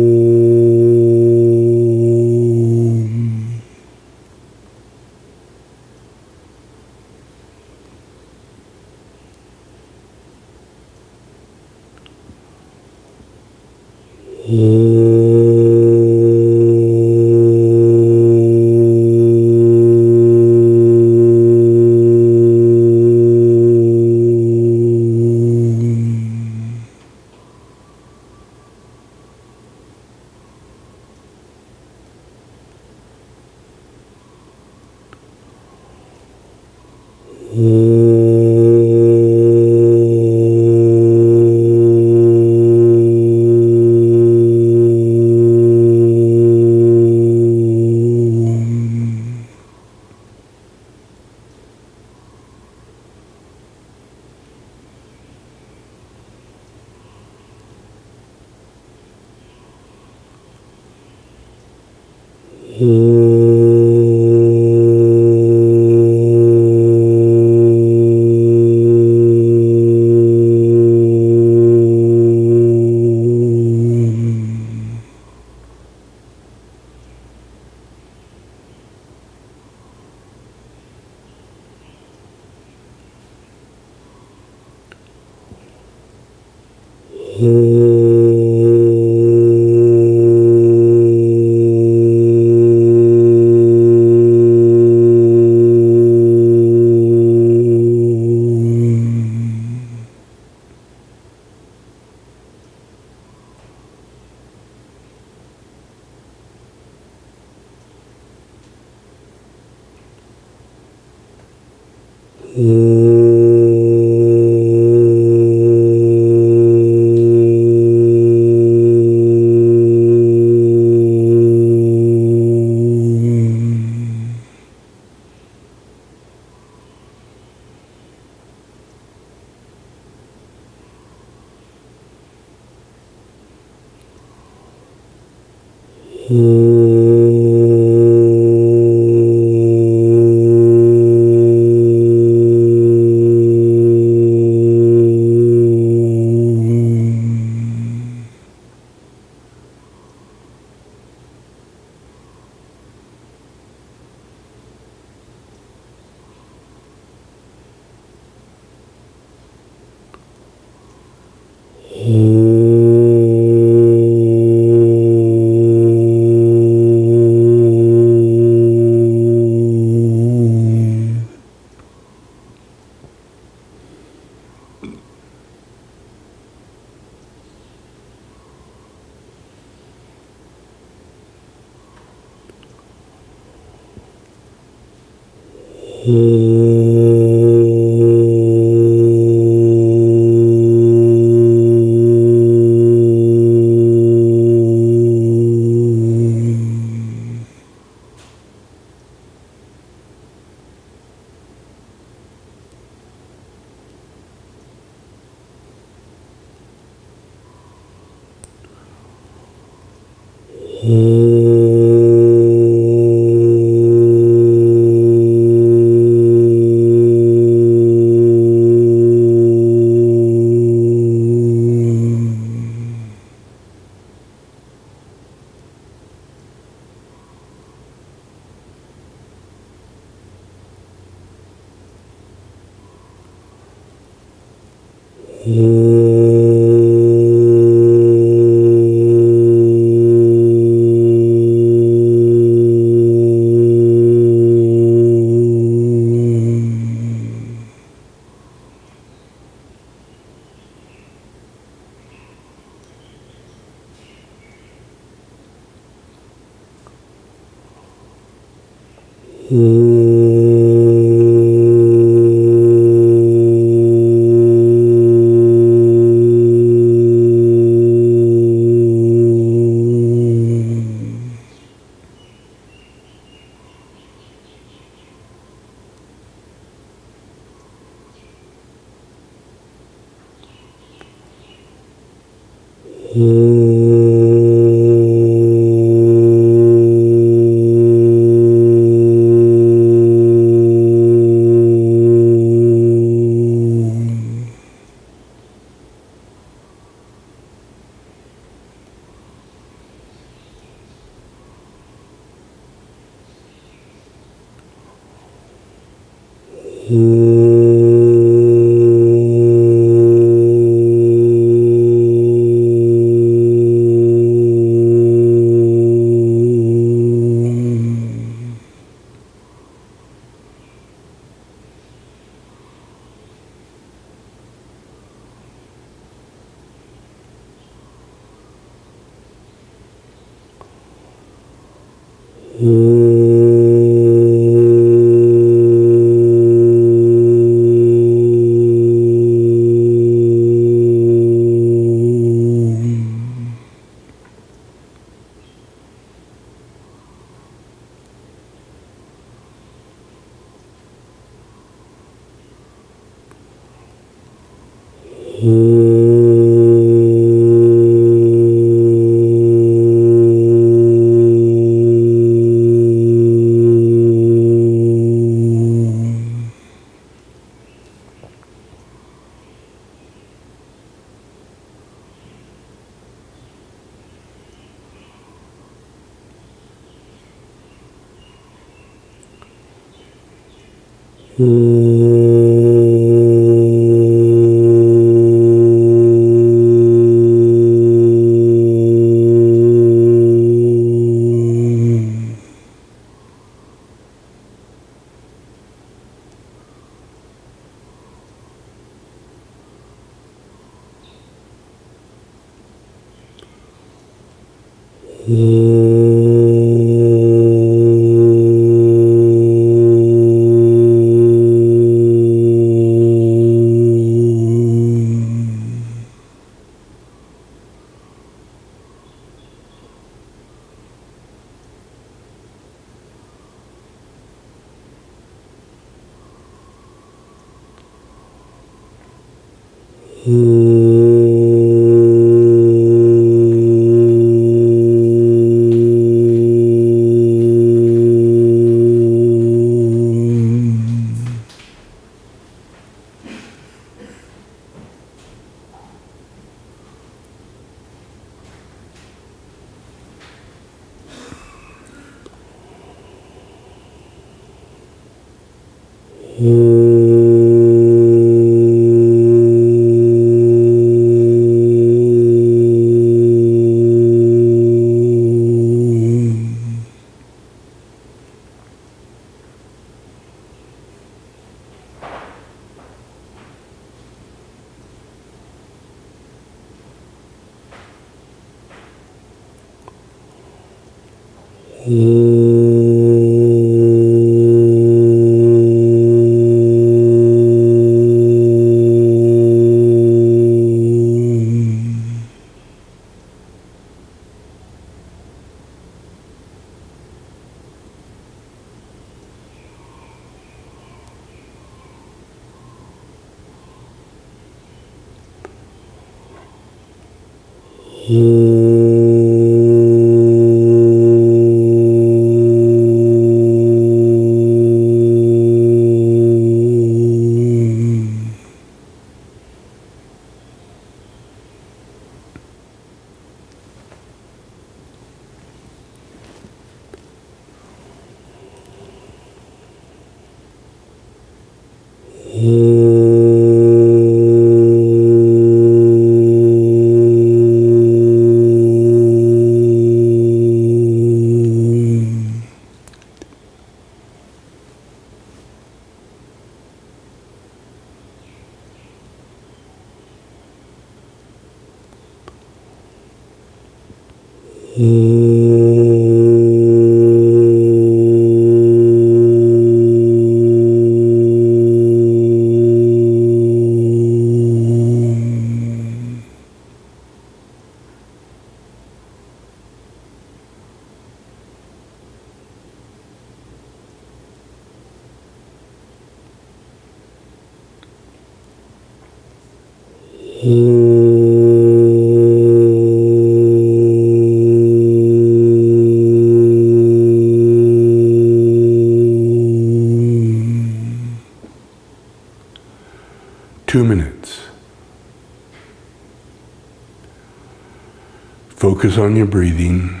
Speaker 1: Focus on your breathing.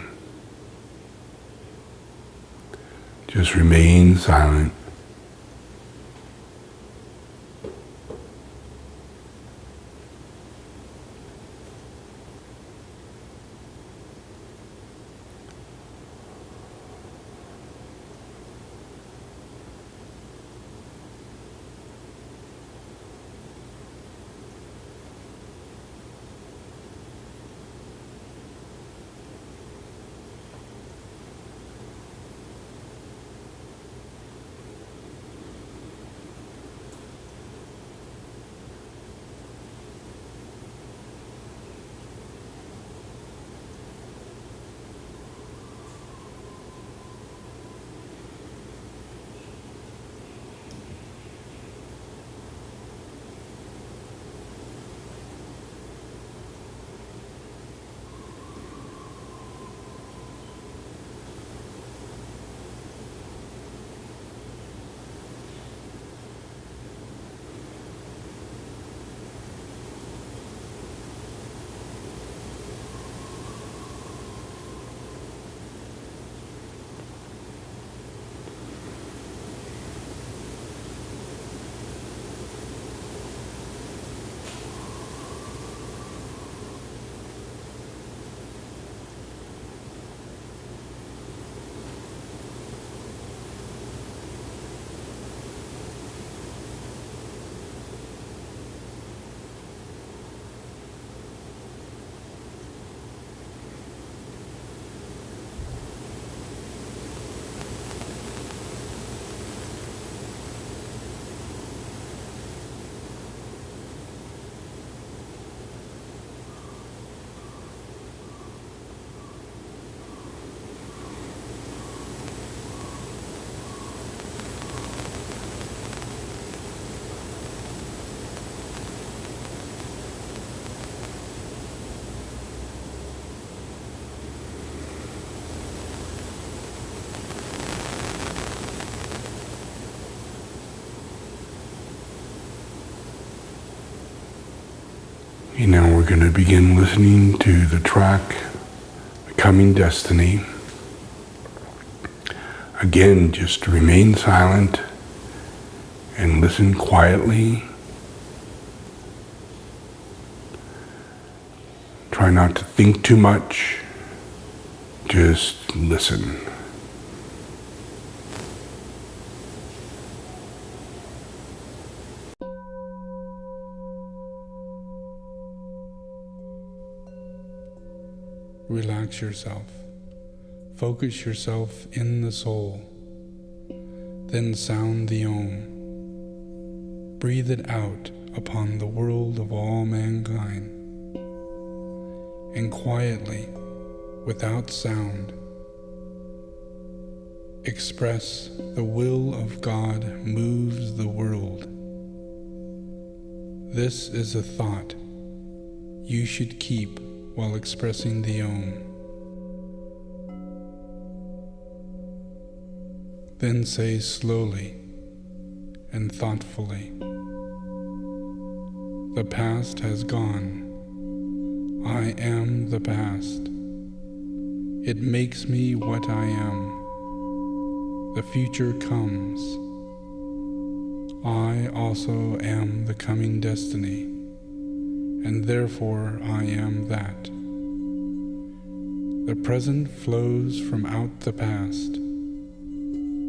Speaker 1: Just remain silent. Now we're going to begin listening to the track, Becoming Destiny. Again, just remain silent and listen quietly. Try not to think too much. Just listen. Relax yourself. Focus yourself in the soul. Then sound the Om. Breathe it out upon the world of all mankind. And quietly, without sound, express the will of God moves the world. This is a thought you should keep while expressing the Om. Then say slowly and thoughtfully, "The past has gone. I am the past. It makes me what I am. The future comes. I also am the coming destiny, and therefore I am that. The present flows from out the past.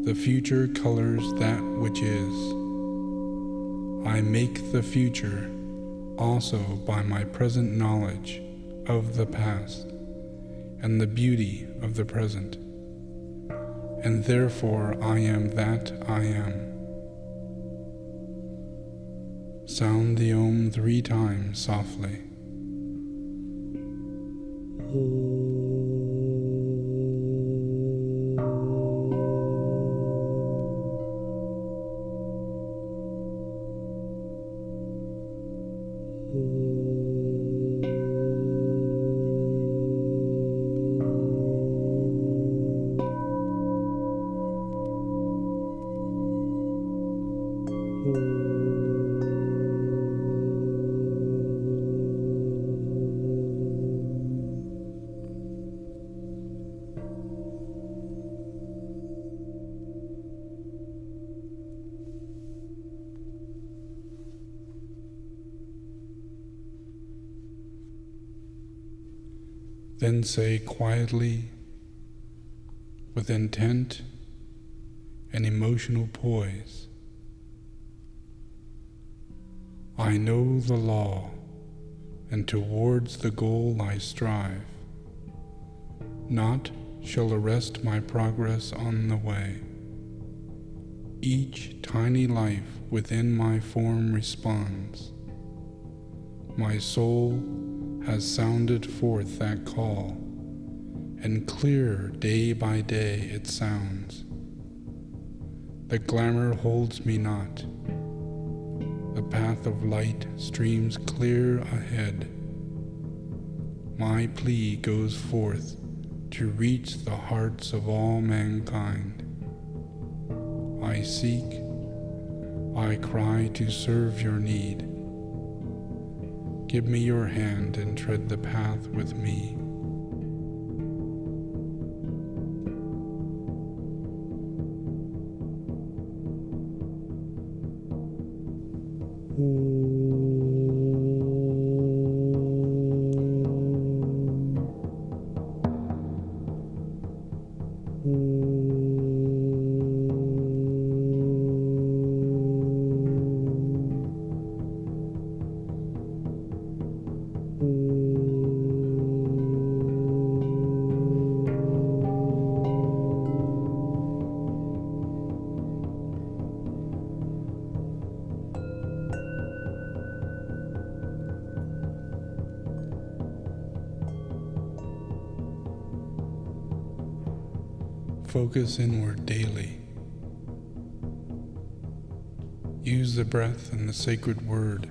Speaker 1: The future colors that which is. I make the future also by my present knowledge of the past and the beauty of the present, and therefore I am that I am." Sound the Om 3 times softly. Then say quietly, with intent and emotional poise, "I know the law, and towards the goal I strive. Naught shall arrest my progress on the way. Each tiny life within my form responds. My soul has sounded forth that call, and clearer day by day it sounds. The glamour holds me not. The path of light streams clear ahead. My plea goes forth to reach the hearts of all mankind. I seek, I cry to serve your need. Give me your hand and tread the path with me." Focus inward daily. Use the breath and the sacred word.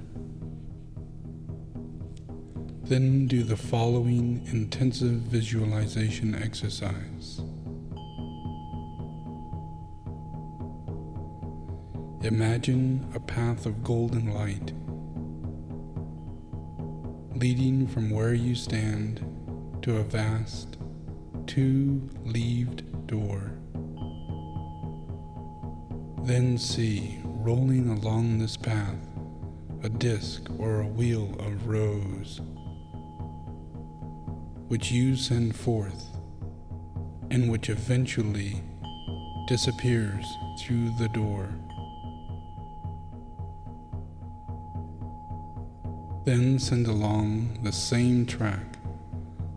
Speaker 1: Then do the following intensive visualization exercise. Imagine a path of golden light leading from where you stand to a vast, two-leaved door. Then see
Speaker 2: rolling along this path a disc or a wheel of rose, which you send forth and which eventually disappears through the door. Then send along the same track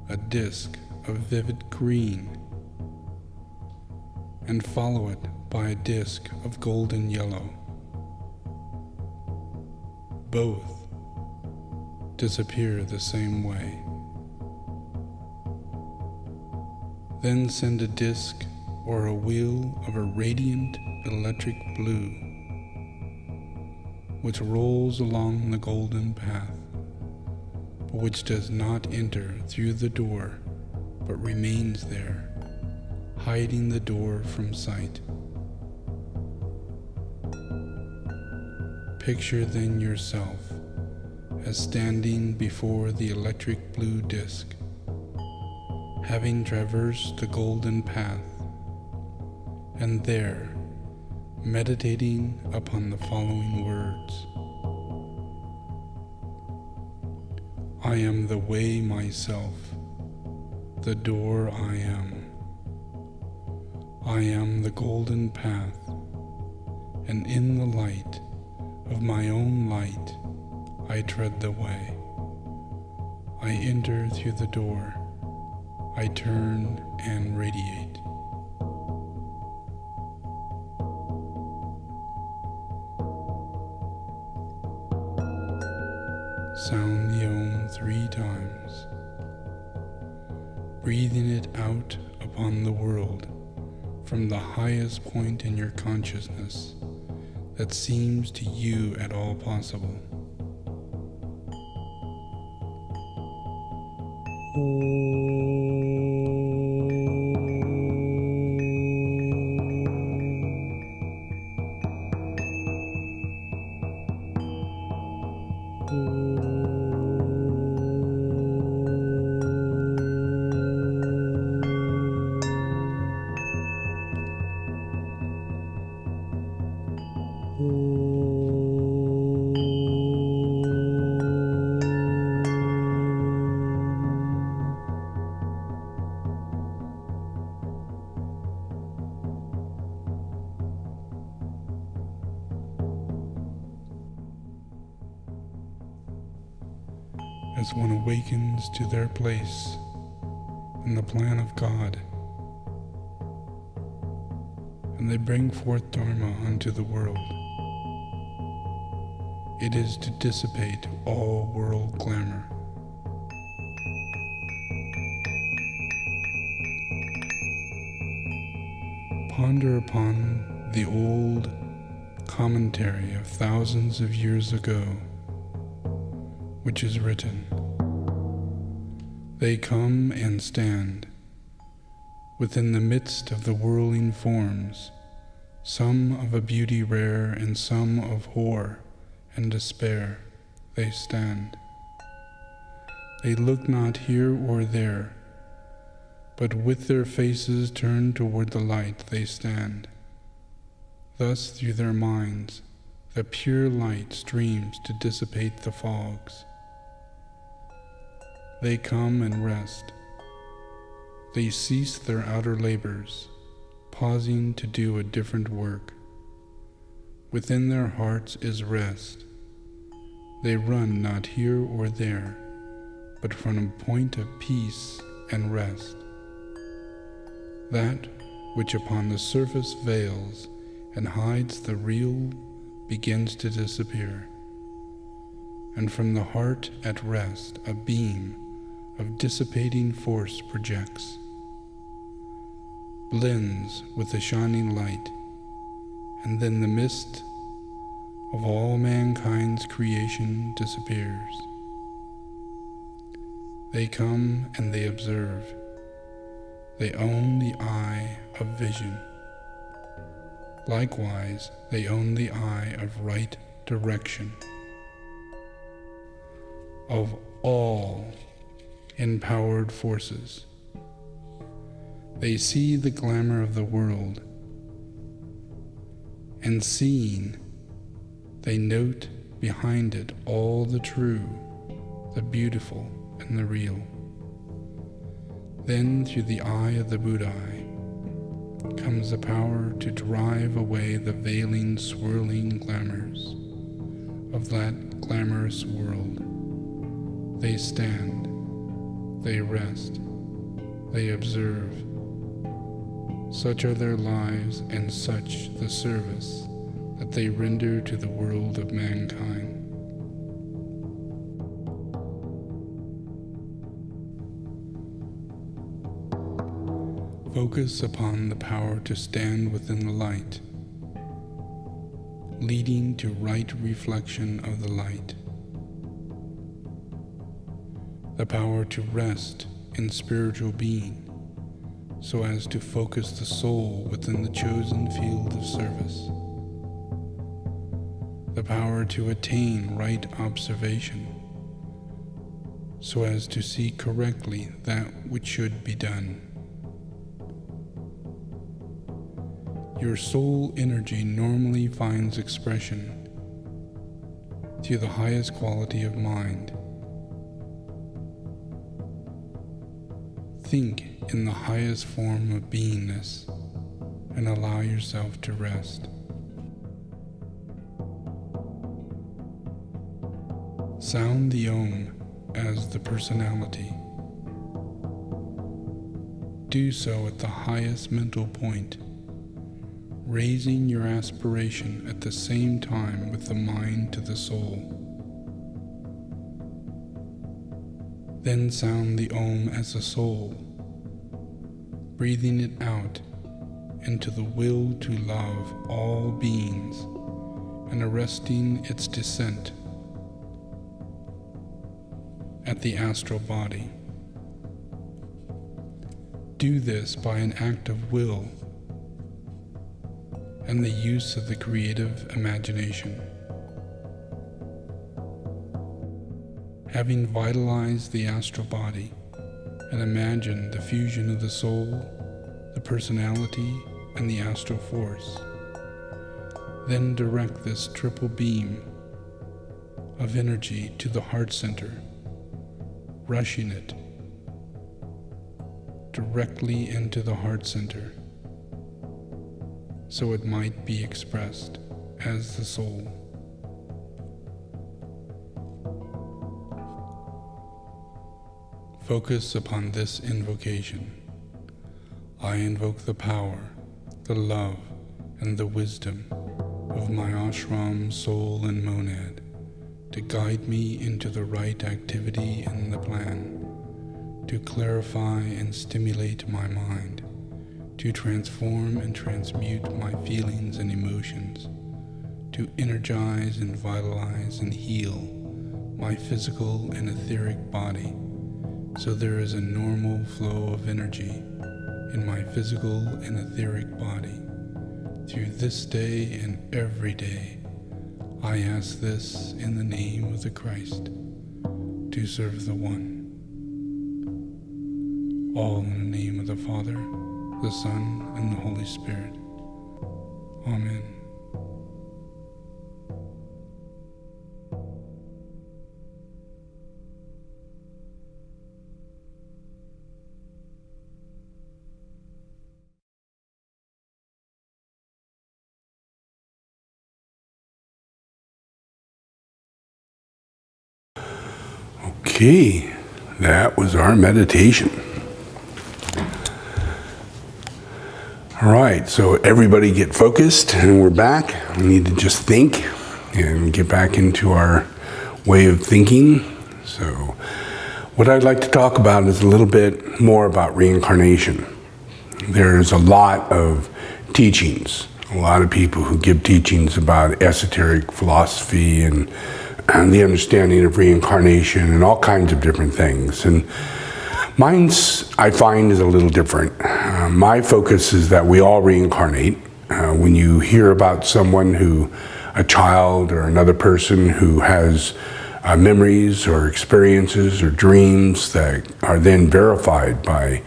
Speaker 2: a disc of vivid green, and follow it by a disc of golden yellow. Both disappear the same way. Then send a disc or a wheel of a radiant electric blue, which rolls along the golden path, but which does not enter through the door, but remains there, hiding the door from sight. Picture then yourself as standing before the electric blue disc, having traversed the golden path, and there meditating upon the following words: I am the way myself, the door I am. I am the golden path, and in the light of my own light I tread the way. I enter through the door, I turn and radiate. Sound the Om 3 times, breathing it out upon the world from the highest point in your consciousness that seems to you at all possible. As one awakens to their place in the plan of God, and they bring forth dharma unto the world, it is to dissipate all world glamour. Ponder upon the old commentary of thousands of years ago, which is written, they come and stand within the midst of the whirling forms, some of a beauty rare and some of horror and despair they stand. They look not here or there, but with their faces turned toward the light they stand. Thus through their minds the pure light streams to dissipate the fogs. They come and rest. They cease their outer labors, pausing to do a different work. Within their hearts is rest. They run not here or there, but from a point of peace and rest. That which upon the surface veils and hides the real begins to disappear, and from the heart at rest a beam of dissipating force projects, blends with the shining light, and then the mist of all mankind's creation disappears. They come and they observe. They own the eye of vision. Likewise, they own the eye of right direction, of all empowered forces. They see the glamour of the world, and seeing, They note behind it all the true, the beautiful, and the real. Then through the eye of the Buddha comes the power to drive away the veiling, swirling glamours of that glamorous world. They stand, they rest, they observe. Such are their lives and such the service that they render to the world of mankind. Focus upon the power to stand within the light, leading to right reflection of the light. The power to rest in spiritual being, so as to focus the soul within the chosen field of service. The power to attain right observation, so as to see correctly that which should be done. Your soul energy normally finds expression through the highest quality of mind. Think in the highest form of beingness and allow yourself to rest. Sound the Om as the personality. Do so at the highest mental point, raising your aspiration at the same time with the mind to the soul. Then sound the Om as a soul, breathing it out into the will to love all beings and arresting its descent at the astral body. Do this by an act of will and the use of the creative imagination. Having vitalized the astral body and imagined the fusion of the soul, the personality, and the astral force, then direct this triple beam of energy to the heart center, rushing it directly into the heart center, so it might be expressed as the soul. Focus upon this invocation. I invoke the power, the love, and the wisdom of my ashram, soul, and monad to guide me into the right activity in the plan, to clarify and stimulate my mind, to transform and transmute my feelings and emotions, to energize and vitalize and heal my physical and etheric body, so there is a normal flow of energy in my physical and etheric body. Through this day and every day, I ask this in the name of the Christ, to serve the One. All in the name of the Father, the Son, and the Holy Spirit. Amen.
Speaker 1: Okay, that was our meditation. All right, so everybody get focused, and we're back. We need to just think and get back into our way of thinking. So what I'd like to talk about is a little bit more about reincarnation. There's a lot of teachings, a lot of people who give teachings about esoteric philosophy and the understanding of reincarnation and all kinds of different things. And mine's, I find, is a little different. My focus is that we all reincarnate. When you hear about someone a child or another person who has memories or experiences or dreams that are then verified by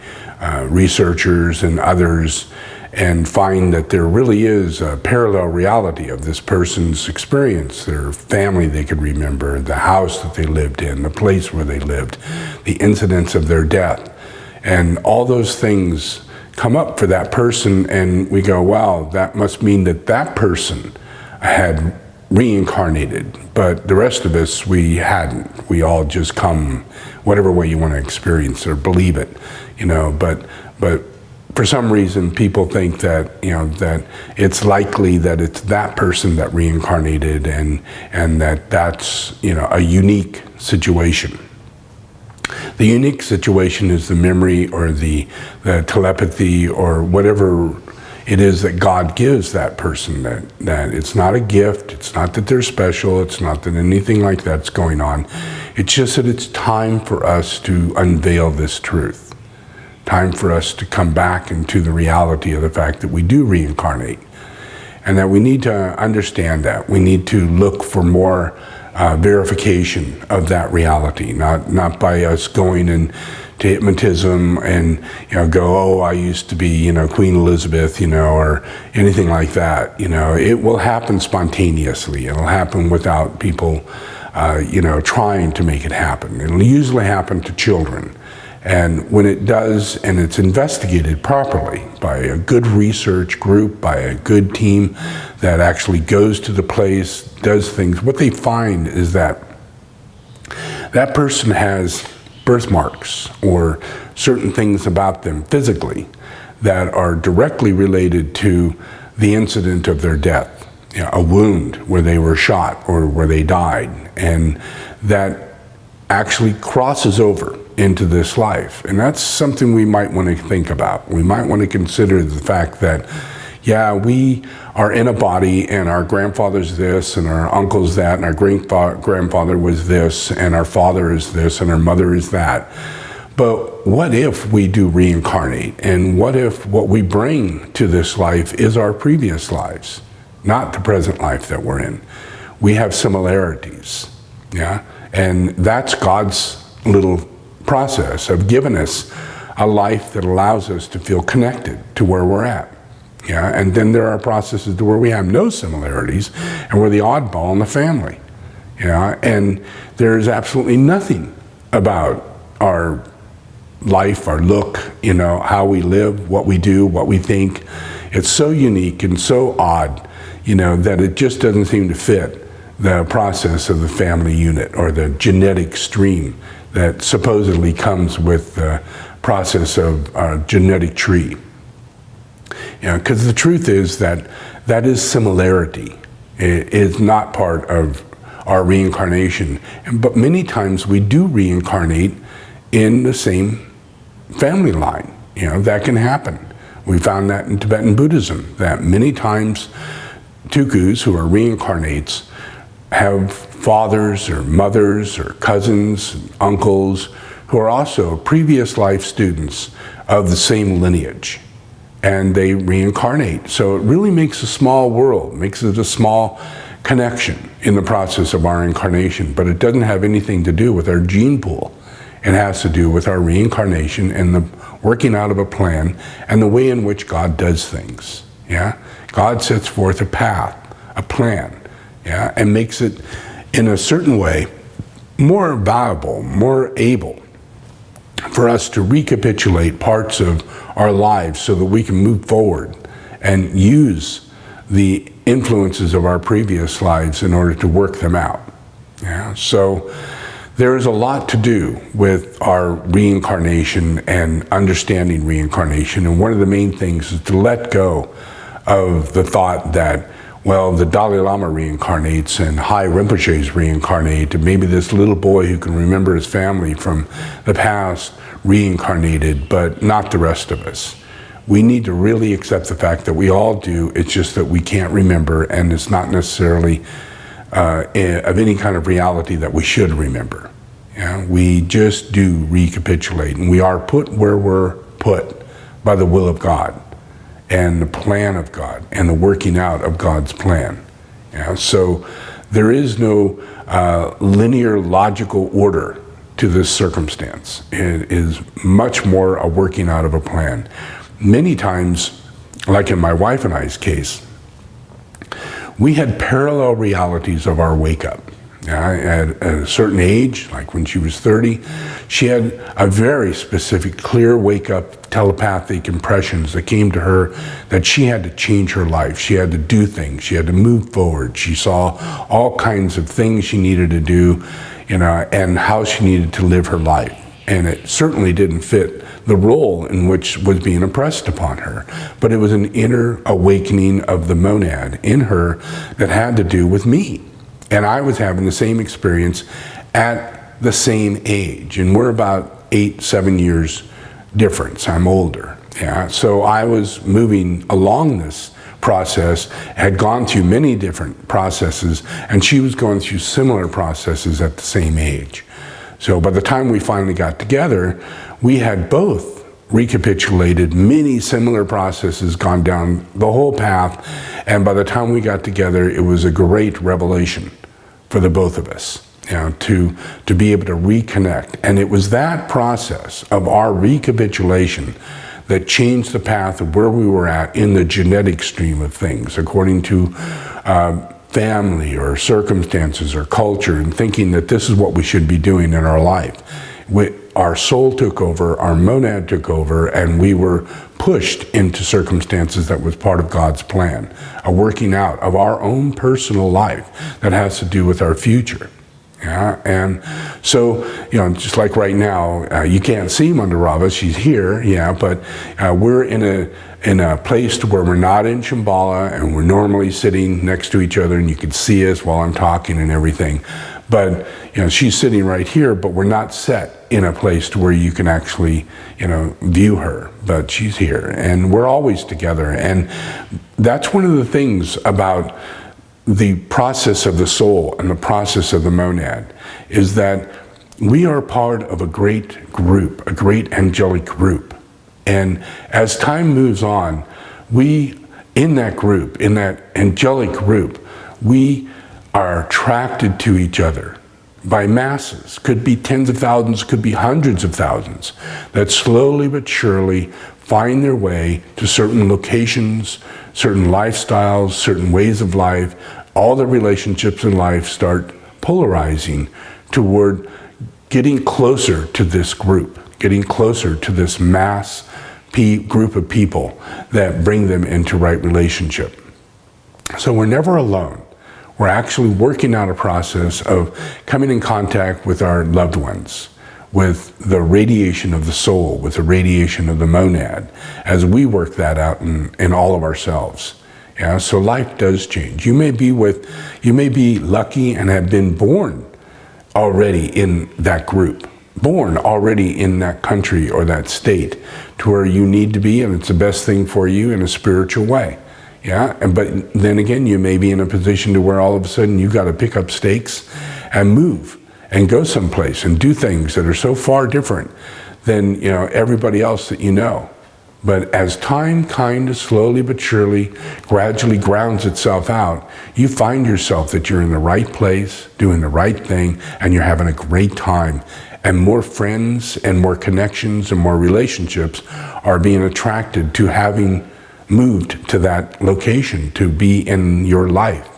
Speaker 1: researchers and others, and find that there really is a parallel reality of this person's experience, their family they could remember, the house that they lived in, the place where they lived, the incidents of their death. And all those things come up for that person, and we go, wow, that must mean that that person had reincarnated, but the rest of us, we hadn't. We all just come whatever way you want to experience or believe it, but for some reason people think that, that it's likely that it's that person that reincarnated and that's, a unique situation. The unique situation is the memory or the telepathy or whatever it is that God gives that person, that it's not a gift, it's not that they're special, it's not that anything like that's going on. It's just that it's time for us to unveil this truth. Time for us to come back into the reality of the fact that we do reincarnate. And that we need to understand that. We need to look for more verification of that reality, not by us going into hypnotism and go, oh, I used to be Queen Elizabeth, or anything like that. It will happen spontaneously. It'll happen without people trying to make it happen. It'll usually happen to children. And when it does, and it's investigated properly by a good research group, by a good team that actually goes to the place, does things, what they find is that that person has birthmarks or certain things about them physically that are directly related to the incident of their death, a wound where they were shot or where they died, and that actually crosses over into this life. And that's something we might want to think about. We might want to consider the fact that, yeah, we are in a body and our grandfather's this and our uncle's that and our great-grandfather was this and our father is this and our mother is that. But what if we do reincarnate? And what if what we bring to this life is our previous lives, not the present life that we're in? We have similarities, yeah? And that's God's little process of giving us a life that allows us to feel connected to where we're at. Yeah, and then there are processes to where we have no similarities and we're the oddball in the family. Yeah, and there's absolutely nothing about our life, our look, how we live, what we do, what we think. It's so unique and so odd, that it just doesn't seem to fit the process of the family unit or the genetic stream that supposedly comes with the process of our genetic tree. Because the truth is that is similarity. It is not part of our reincarnation. But many times we do reincarnate in the same family line. That can happen. We found that in Tibetan Buddhism, that many times tukus who are reincarnates have fathers or mothers or cousins, and uncles, who are also previous life students of the same lineage. And they reincarnate. So it really makes a small world, makes it a small connection in the process of our incarnation, but it doesn't have anything to do with our gene pool. It has to do with our reincarnation and the working out of a plan and the way in which God does things. Yeah? God sets forth a path, a plan, yeah, and makes it in a certain way more viable, more able for us to recapitulate parts of our lives so that we can move forward and use the influences of our previous lives in order to work them out. Yeah? So there is a lot to do with our reincarnation and understanding reincarnation, and one of the main things is to let go of the thought that, well, the Dalai Lama reincarnates and Hai Rinpoche's reincarnate, and maybe this little boy who can remember his family from the past reincarnated, but not the rest of us. We need to really accept the fact that we all do, it's just that we can't remember, and it's not necessarily of any kind of reality that we should remember. Yeah? We just do recapitulate, and we are put where we're put by the will of God and the plan of God and the working out of God's plan. Yeah? So there is no linear logical order to this circumstance. It is much more a working out of a plan. Many times like in my wife and I's case, we had parallel realities of our wake-up. At a certain age, like when she was 30, she had a very specific, clear wake-up telepathic impressions that came to her that she had to change her life. She had to do things. She had to move forward. She saw all kinds of things she needed to do, and how she needed to live her life. And it certainly didn't fit the role in which was being impressed upon her. But it was an inner awakening of the monad in her that had to do with me. And I was having the same experience at the same age. And we're about 8-7 years difference. I'm older. So I was moving along this process, had gone through many different processes, and she was going through similar processes at the same age. So by the time we finally got together, we had both recapitulated many similar processes, gone down the whole path, and by the time we got together, it was a great revelation for the both of us, to be able to reconnect. And it was that process of our recapitulation that changed the path of where we were at in the genetic stream of things, according to family or circumstances or culture, and thinking that this is what we should be doing in our life. Our soul took over, our monad took over, and we were pushed into circumstances that was part of God's plan, a working out of our own personal life that has to do with our future. And so, just like right now, you can't see Mandarava, she's here, but we're in a place where we're not in Shambhala, and we're normally sitting next to each other, and you can see us while I'm talking and everything. But, she's sitting right here, but we're not set in a place to where you can actually, view her. But she's here, and we're always together. And that's one of the things about the process of the soul and the process of the monad, is that we are part of a great group, a great angelic group. And as time moves on, in that group, in that angelic group, we are attracted to each other by masses. Could be tens of thousands, could be hundreds of thousands, that slowly but surely find their way to certain locations, certain lifestyles, certain ways of life. All the relationships in life start polarizing toward getting closer to this group, getting closer to this mass group of people that bring them into right relationship. So we're never alone. We're actually working out a process of coming in contact with our loved ones, with the radiation of the soul, with the radiation of the monad, as we work that out in all of ourselves. So life does change. You may be lucky and have been born already in that group, born already in that country or that state, to where you need to be, and it's the best thing for you in a spiritual way. But then again, you may be in a position to where all of a sudden you've got to pick up stakes and move and go someplace and do things that are so far different than everybody else that you know. But as time kind of slowly but surely gradually grounds itself out, you find yourself that you're in the right place, doing the right thing, and you're having a great time. And more friends and more connections and more relationships are being attracted to having moved to that location, to be in your life.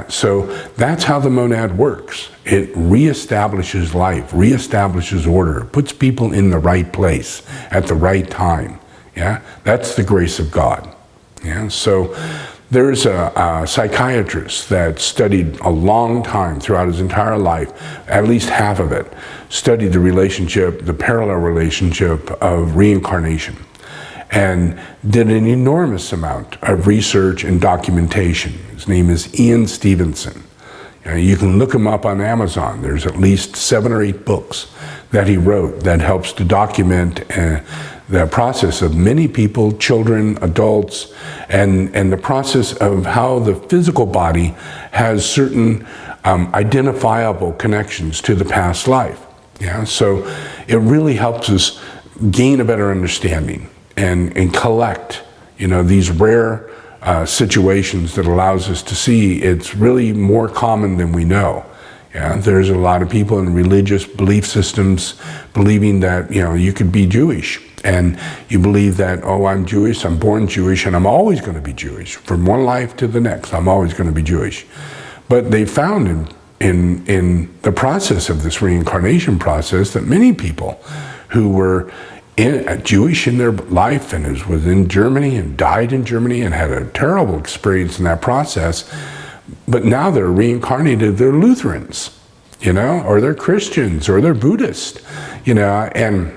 Speaker 1: So that's how the monad works. It reestablishes life, reestablishes order, puts people in the right place at the right time. That's the grace of God. So there's a psychiatrist that studied a long time throughout his entire life, at least half of it, studied the parallel relationship of reincarnation, and did an enormous amount of research and documentation. His name is Ian Stevenson. You can look him up on Amazon. There's at least 7 or 8 books that he wrote that helps to document the process of many people, children, adults, and the process of how the physical body has certain identifiable connections to the past life. So it really helps us gain a better understanding and collect, these rare situations that allows us to see it's really more common than we know. There's a lot of people in religious belief systems believing that, you could be Jewish And you believe that, oh, I'm Jewish, I'm born Jewish, and I'm always going to be Jewish. From one life to the next, I'm always going to be Jewish. But they found in the process of this reincarnation process that many people who were Jewish in their life and was in Germany and died in Germany and had a terrible experience in that process, but now they're reincarnated, they're Lutherans, or they're Christians, or they're Buddhist, and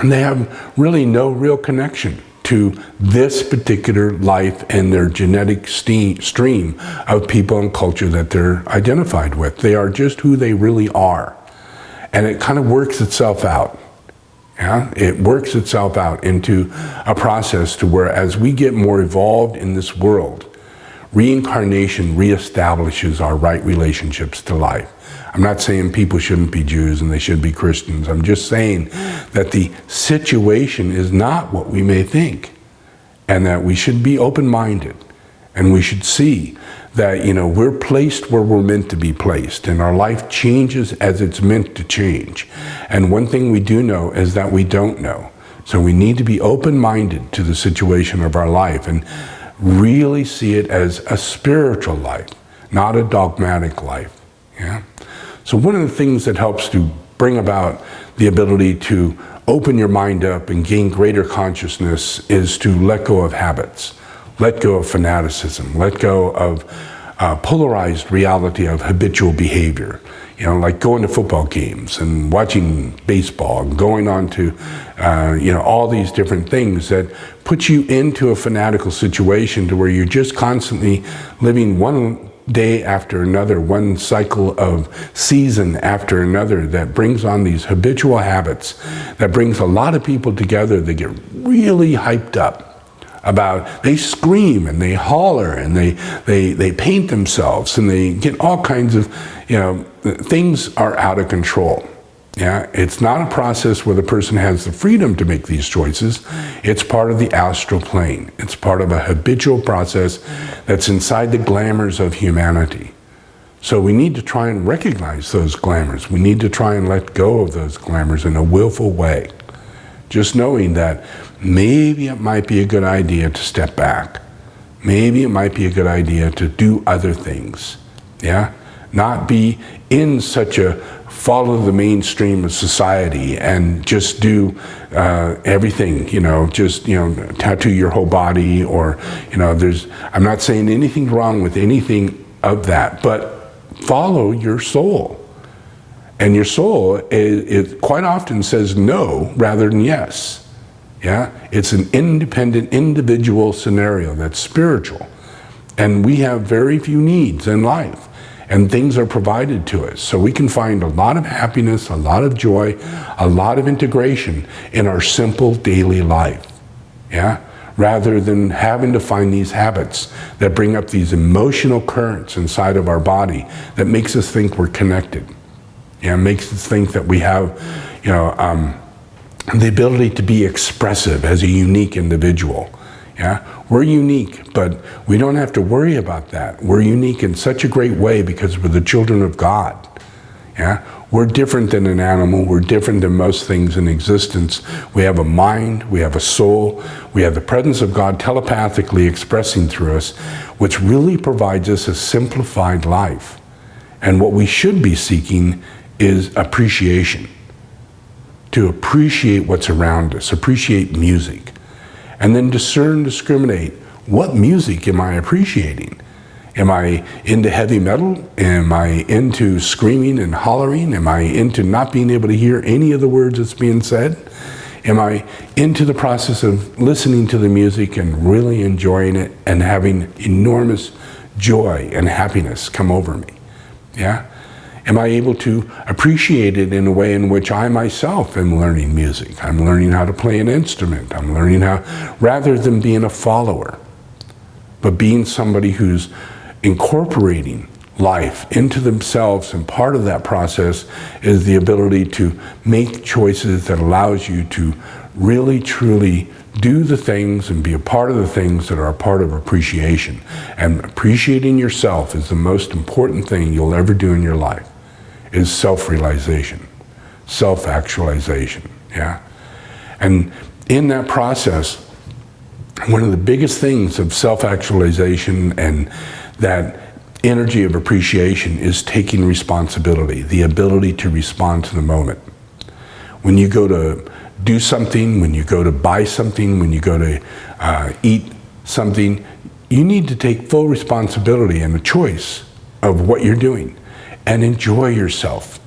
Speaker 1: they have really no real connection to this particular life and their genetic stream of people and culture that they're identified with. They are just who they really are. And it kind of works itself out. Yeah? It works itself out into a process to where as we get more evolved in this world, reincarnation reestablishes our right relationships to life. I'm not saying people shouldn't be Jews and they should be Christians. I'm just saying that the situation is not what we may think, and that we should be open-minded, and we should see that, we're placed where we're meant to be placed, and our life changes as it's meant to change. And one thing we do know is that we don't know. So we need to be open-minded to the situation of our life and really see it as a spiritual life, not a dogmatic life. Yeah. So one of the things that helps to bring about the ability to open your mind up and gain greater consciousness is to let go of habits, let go of fanaticism, let go of polarized reality of habitual behavior. Like going to football games and watching baseball and going on to, all these different things that put you into a fanatical situation to where you're just constantly living one day after another, one cycle of season after another, that brings on these habitual habits, that brings a lot of people together that get really hyped up about, they scream and they holler and they paint themselves and they get all kinds of, things are out of control. Yeah, it's not a process where the person has the freedom to make these choices. It's part of the astral plane. It's part of a habitual process that's inside the glamours of humanity. So we need to try and recognize those glamours. We need to try and let go of those glamours in a willful way. Just knowing that maybe it might be a good idea to step back. Maybe it might be a good idea to do other things. Yeah? Not be in such a follow the mainstream of society and just do everything, tattoo your whole body, or, I'm not saying anything wrong with anything of that, but follow your soul. And your soul, it quite often says no rather than yes. Yeah, it's an independent, individual scenario that's spiritual. And we have very few needs in life. And things are provided to us. So we can find a lot of happiness, a lot of joy, a lot of integration in our simple daily life. Yeah? Rather than having to find these habits that bring up these emotional currents inside of our body that makes us think we're connected. Yeah, makes us think that we have, the ability to be expressive as a unique individual. Yeah, we're unique, but we don't have to worry about that. We're unique in such a great way because we're the children of God. Yeah, we're different than an animal. We're different than most things in existence. We have a mind, we have a soul, we have the presence of God telepathically expressing through us, which really provides us a simplified life. And what we should be seeking is appreciation. To appreciate what's around us, appreciate music. And then discriminate, what music am I appreciating? Am I into heavy metal? Am I into screaming and hollering? Am I into not being able to hear any of the words that's being said? Am I into the process of listening to the music and really enjoying it and having enormous joy and happiness come over me? Yeah? Am I able to appreciate it in a way in which I myself am learning music? I'm learning how to play an instrument. I'm learning how, rather than being a follower, but being somebody who's incorporating life into themselves, and part of that process is the ability to make choices that allows you to really, truly do the things and be a part of the things that are a part of appreciation. And appreciating yourself is the most important thing you'll ever do in your life. Is self-realization, self-actualization, yeah? And in that process, one of the biggest things of self-actualization and that energy of appreciation is taking responsibility, the ability to respond to the moment. When you go to do something, when you go to buy something, when you go to eat something, you need to take full responsibility and a choice of what you're doing and enjoy yourself.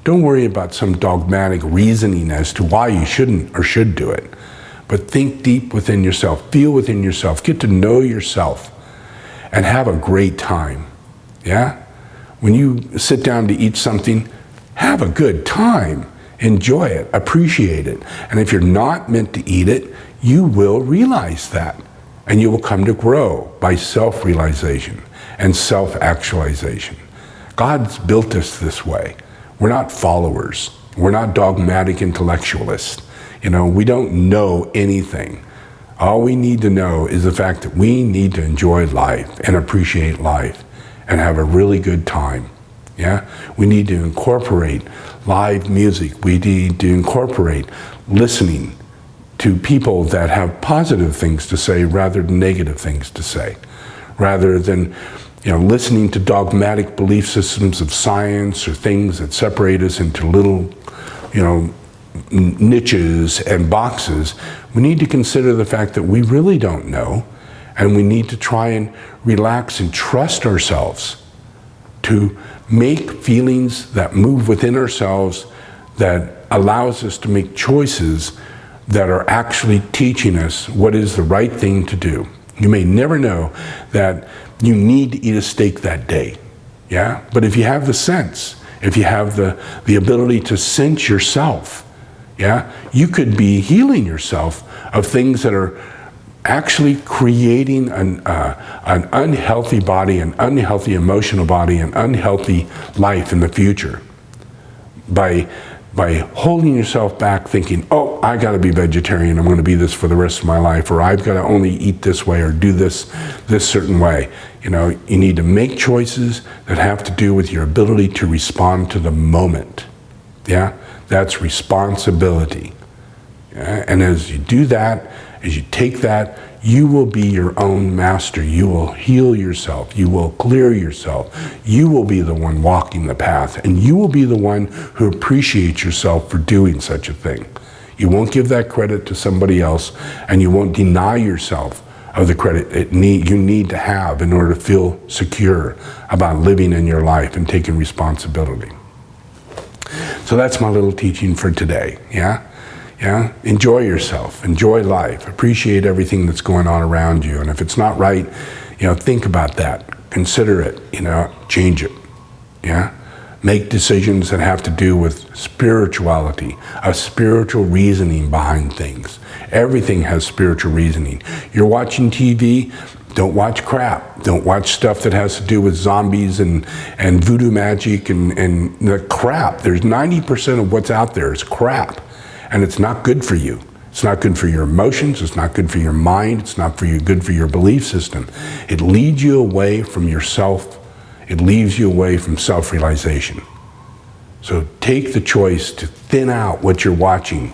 Speaker 1: Don't worry about some dogmatic reasoning as to why you shouldn't or should do it, but think deep within yourself, feel within yourself, get to know yourself, and have a great time. Yeah? When you sit down to eat something, have a good time. Enjoy it, appreciate it. And if you're not meant to eat it, you will realize that. And you will come to grow by self-realization and self-actualization. God's built us this way. We're not followers. We're not dogmatic intellectualists. We don't know anything. All we need to know is the fact that we need to enjoy life and appreciate life and have a really good time. Yeah? We need to incorporate live music. We need to incorporate listening to people that have positive things to say rather than negative things to say. Rather than listening to dogmatic belief systems of science or things that separate us into little niches and boxes, we need to consider the fact that we really don't know, and we need to try and relax and trust ourselves to make feelings that move within ourselves that allows us to make choices that are actually teaching us what is the right thing to do. You may never know that you need to eat a steak that day, yeah? But if you have the sense, if you have the ability to sense yourself, yeah, you could be healing yourself of things that are actually creating an unhealthy body, an unhealthy emotional body, an unhealthy life in the future by holding yourself back thinking, oh, I got to be vegetarian, I'm going to be this for the rest of my life, or I've got to only eat this way or do this certain way. You need to make choices that have to do with your ability to respond to the moment. Yeah, that's responsibility. Yeah? And as you do that, as you take that, you will be your own master. You will heal yourself. You will clear yourself. You will be the one walking the path, and you will be the one who appreciates yourself for doing such a thing. You won't give that credit to somebody else, and you won't deny yourself of the credit you need to have in order to feel secure about living in your life and taking responsibility. So that's my little teaching for today, yeah? Yeah, enjoy yourself, enjoy life, appreciate everything that's going on around you. And if it's not right, think about that, consider it, change it, yeah? Make decisions that have to do with spirituality, a spiritual reasoning behind things. Everything has spiritual reasoning. You're watching TV, don't watch crap. Don't watch stuff that has to do with zombies and voodoo magic and the crap. There's 90% of what's out there is crap. And it's not good for you. It's not good for your emotions. It's not good for your mind. It's not good for your belief system. It leads you away from yourself. It leaves you away from self-realization. So take the choice to thin out what you're watching.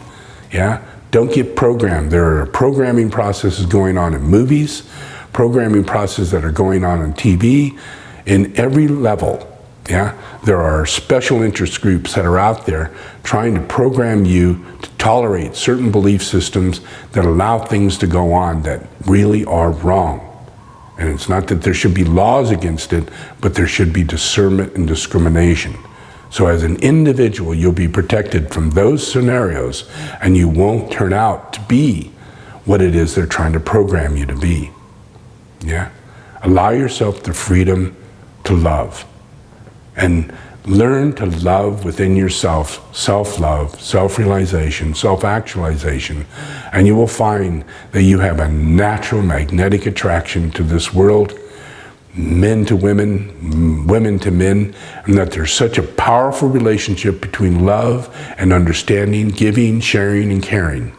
Speaker 1: Yeah? Don't get programmed. There are programming processes going on in movies, programming processes that are going on TV, in every level. Yeah, there are special interest groups that are out there trying to program you to tolerate certain belief systems that allow things to go on that really are wrong. And it's not that there should be laws against it, but there should be discernment and discrimination. So as an individual, you'll be protected from those scenarios, and you won't turn out to be what it is they're trying to program you to be. Yeah? Allow yourself the freedom to love. And learn to love within yourself, self-love, self-realization, self-actualization, and you will find that you have a natural magnetic attraction to this world, men to women, women to men, and that there's such a powerful relationship between love and understanding, giving, sharing, and caring,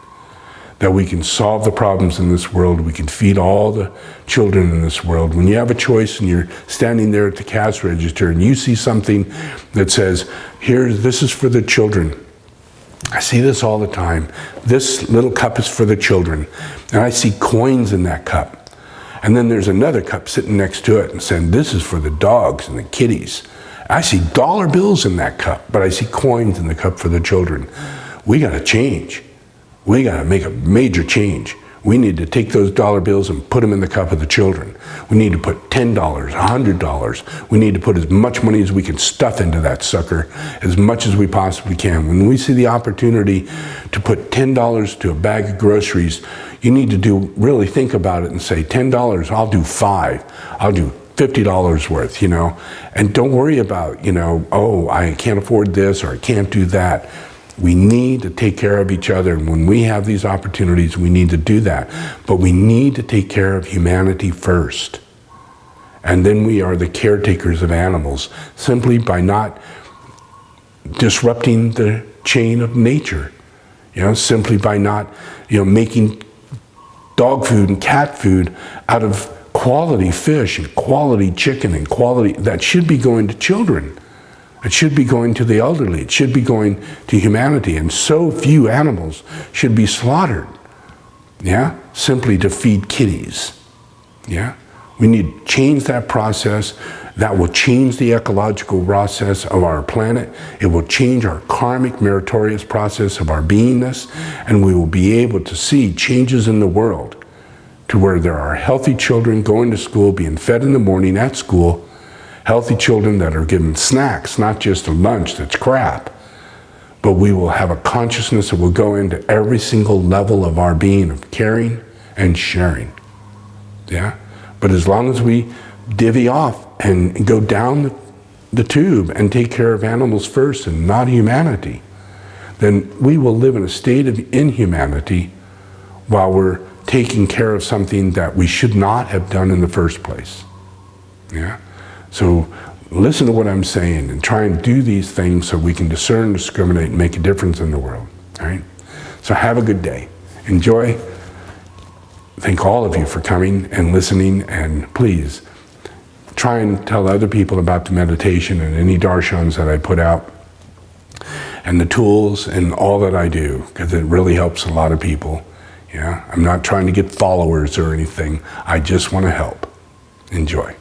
Speaker 1: that we can solve the problems in this world, we can feed all the children in this world. When you have a choice and you're standing there at the cash register and you see something that says, this is for the children, I see this all the time. This little cup is for the children, and I see coins in that cup. And then there's another cup sitting next to it and saying, this is for the dogs and the kitties. I see dollar bills in that cup, but I see coins in the cup for the children. We got to change. We got to make a major change. We need to take those dollar bills and put them in the cup of the children. We need to put $10, $100. We need to put as much money as we can stuff into that sucker, as much as we possibly can. When we see the opportunity to put $10 to a bag of groceries, you need to really think about it and say, $10, I'll do 5. I'll do $50 worth, and don't worry about, oh, I can't afford this or I can't do that. We need to take care of each other, and when we have these opportunities, we need to do that. But we need to take care of humanity first. And then we are the caretakers of animals, simply by not disrupting the chain of nature. Simply by not, making dog food and cat food out of quality fish and quality chicken and quality that should be going to children. It should be going to the elderly. It should be going to humanity. And so few animals should be slaughtered, simply to feed kitties. We need to change that process. That will change the ecological process of our planet. It will change our karmic meritorious process of our beingness, and we will be able to see changes in the world to where there are healthy children going to school, being fed in the morning at school, healthy children that are given snacks, not just a lunch that's crap, but we will have a consciousness that will go into every single level of our being of caring and sharing. But as long as we divvy off and go down the tube and take care of animals first and not humanity, then we will live in a state of inhumanity while we're taking care of something that we should not have done in the first place. So listen to what I'm saying and try and do these things so we can discern, discriminate, and make a difference in the world. All right? So have a good day. Enjoy. Thank all of you for coming and listening, and please try and tell other people about the meditation and any darshans that I put out and the tools and all that I do, because it really helps a lot of people. I'm not trying to get followers or anything. I just want to help. Enjoy.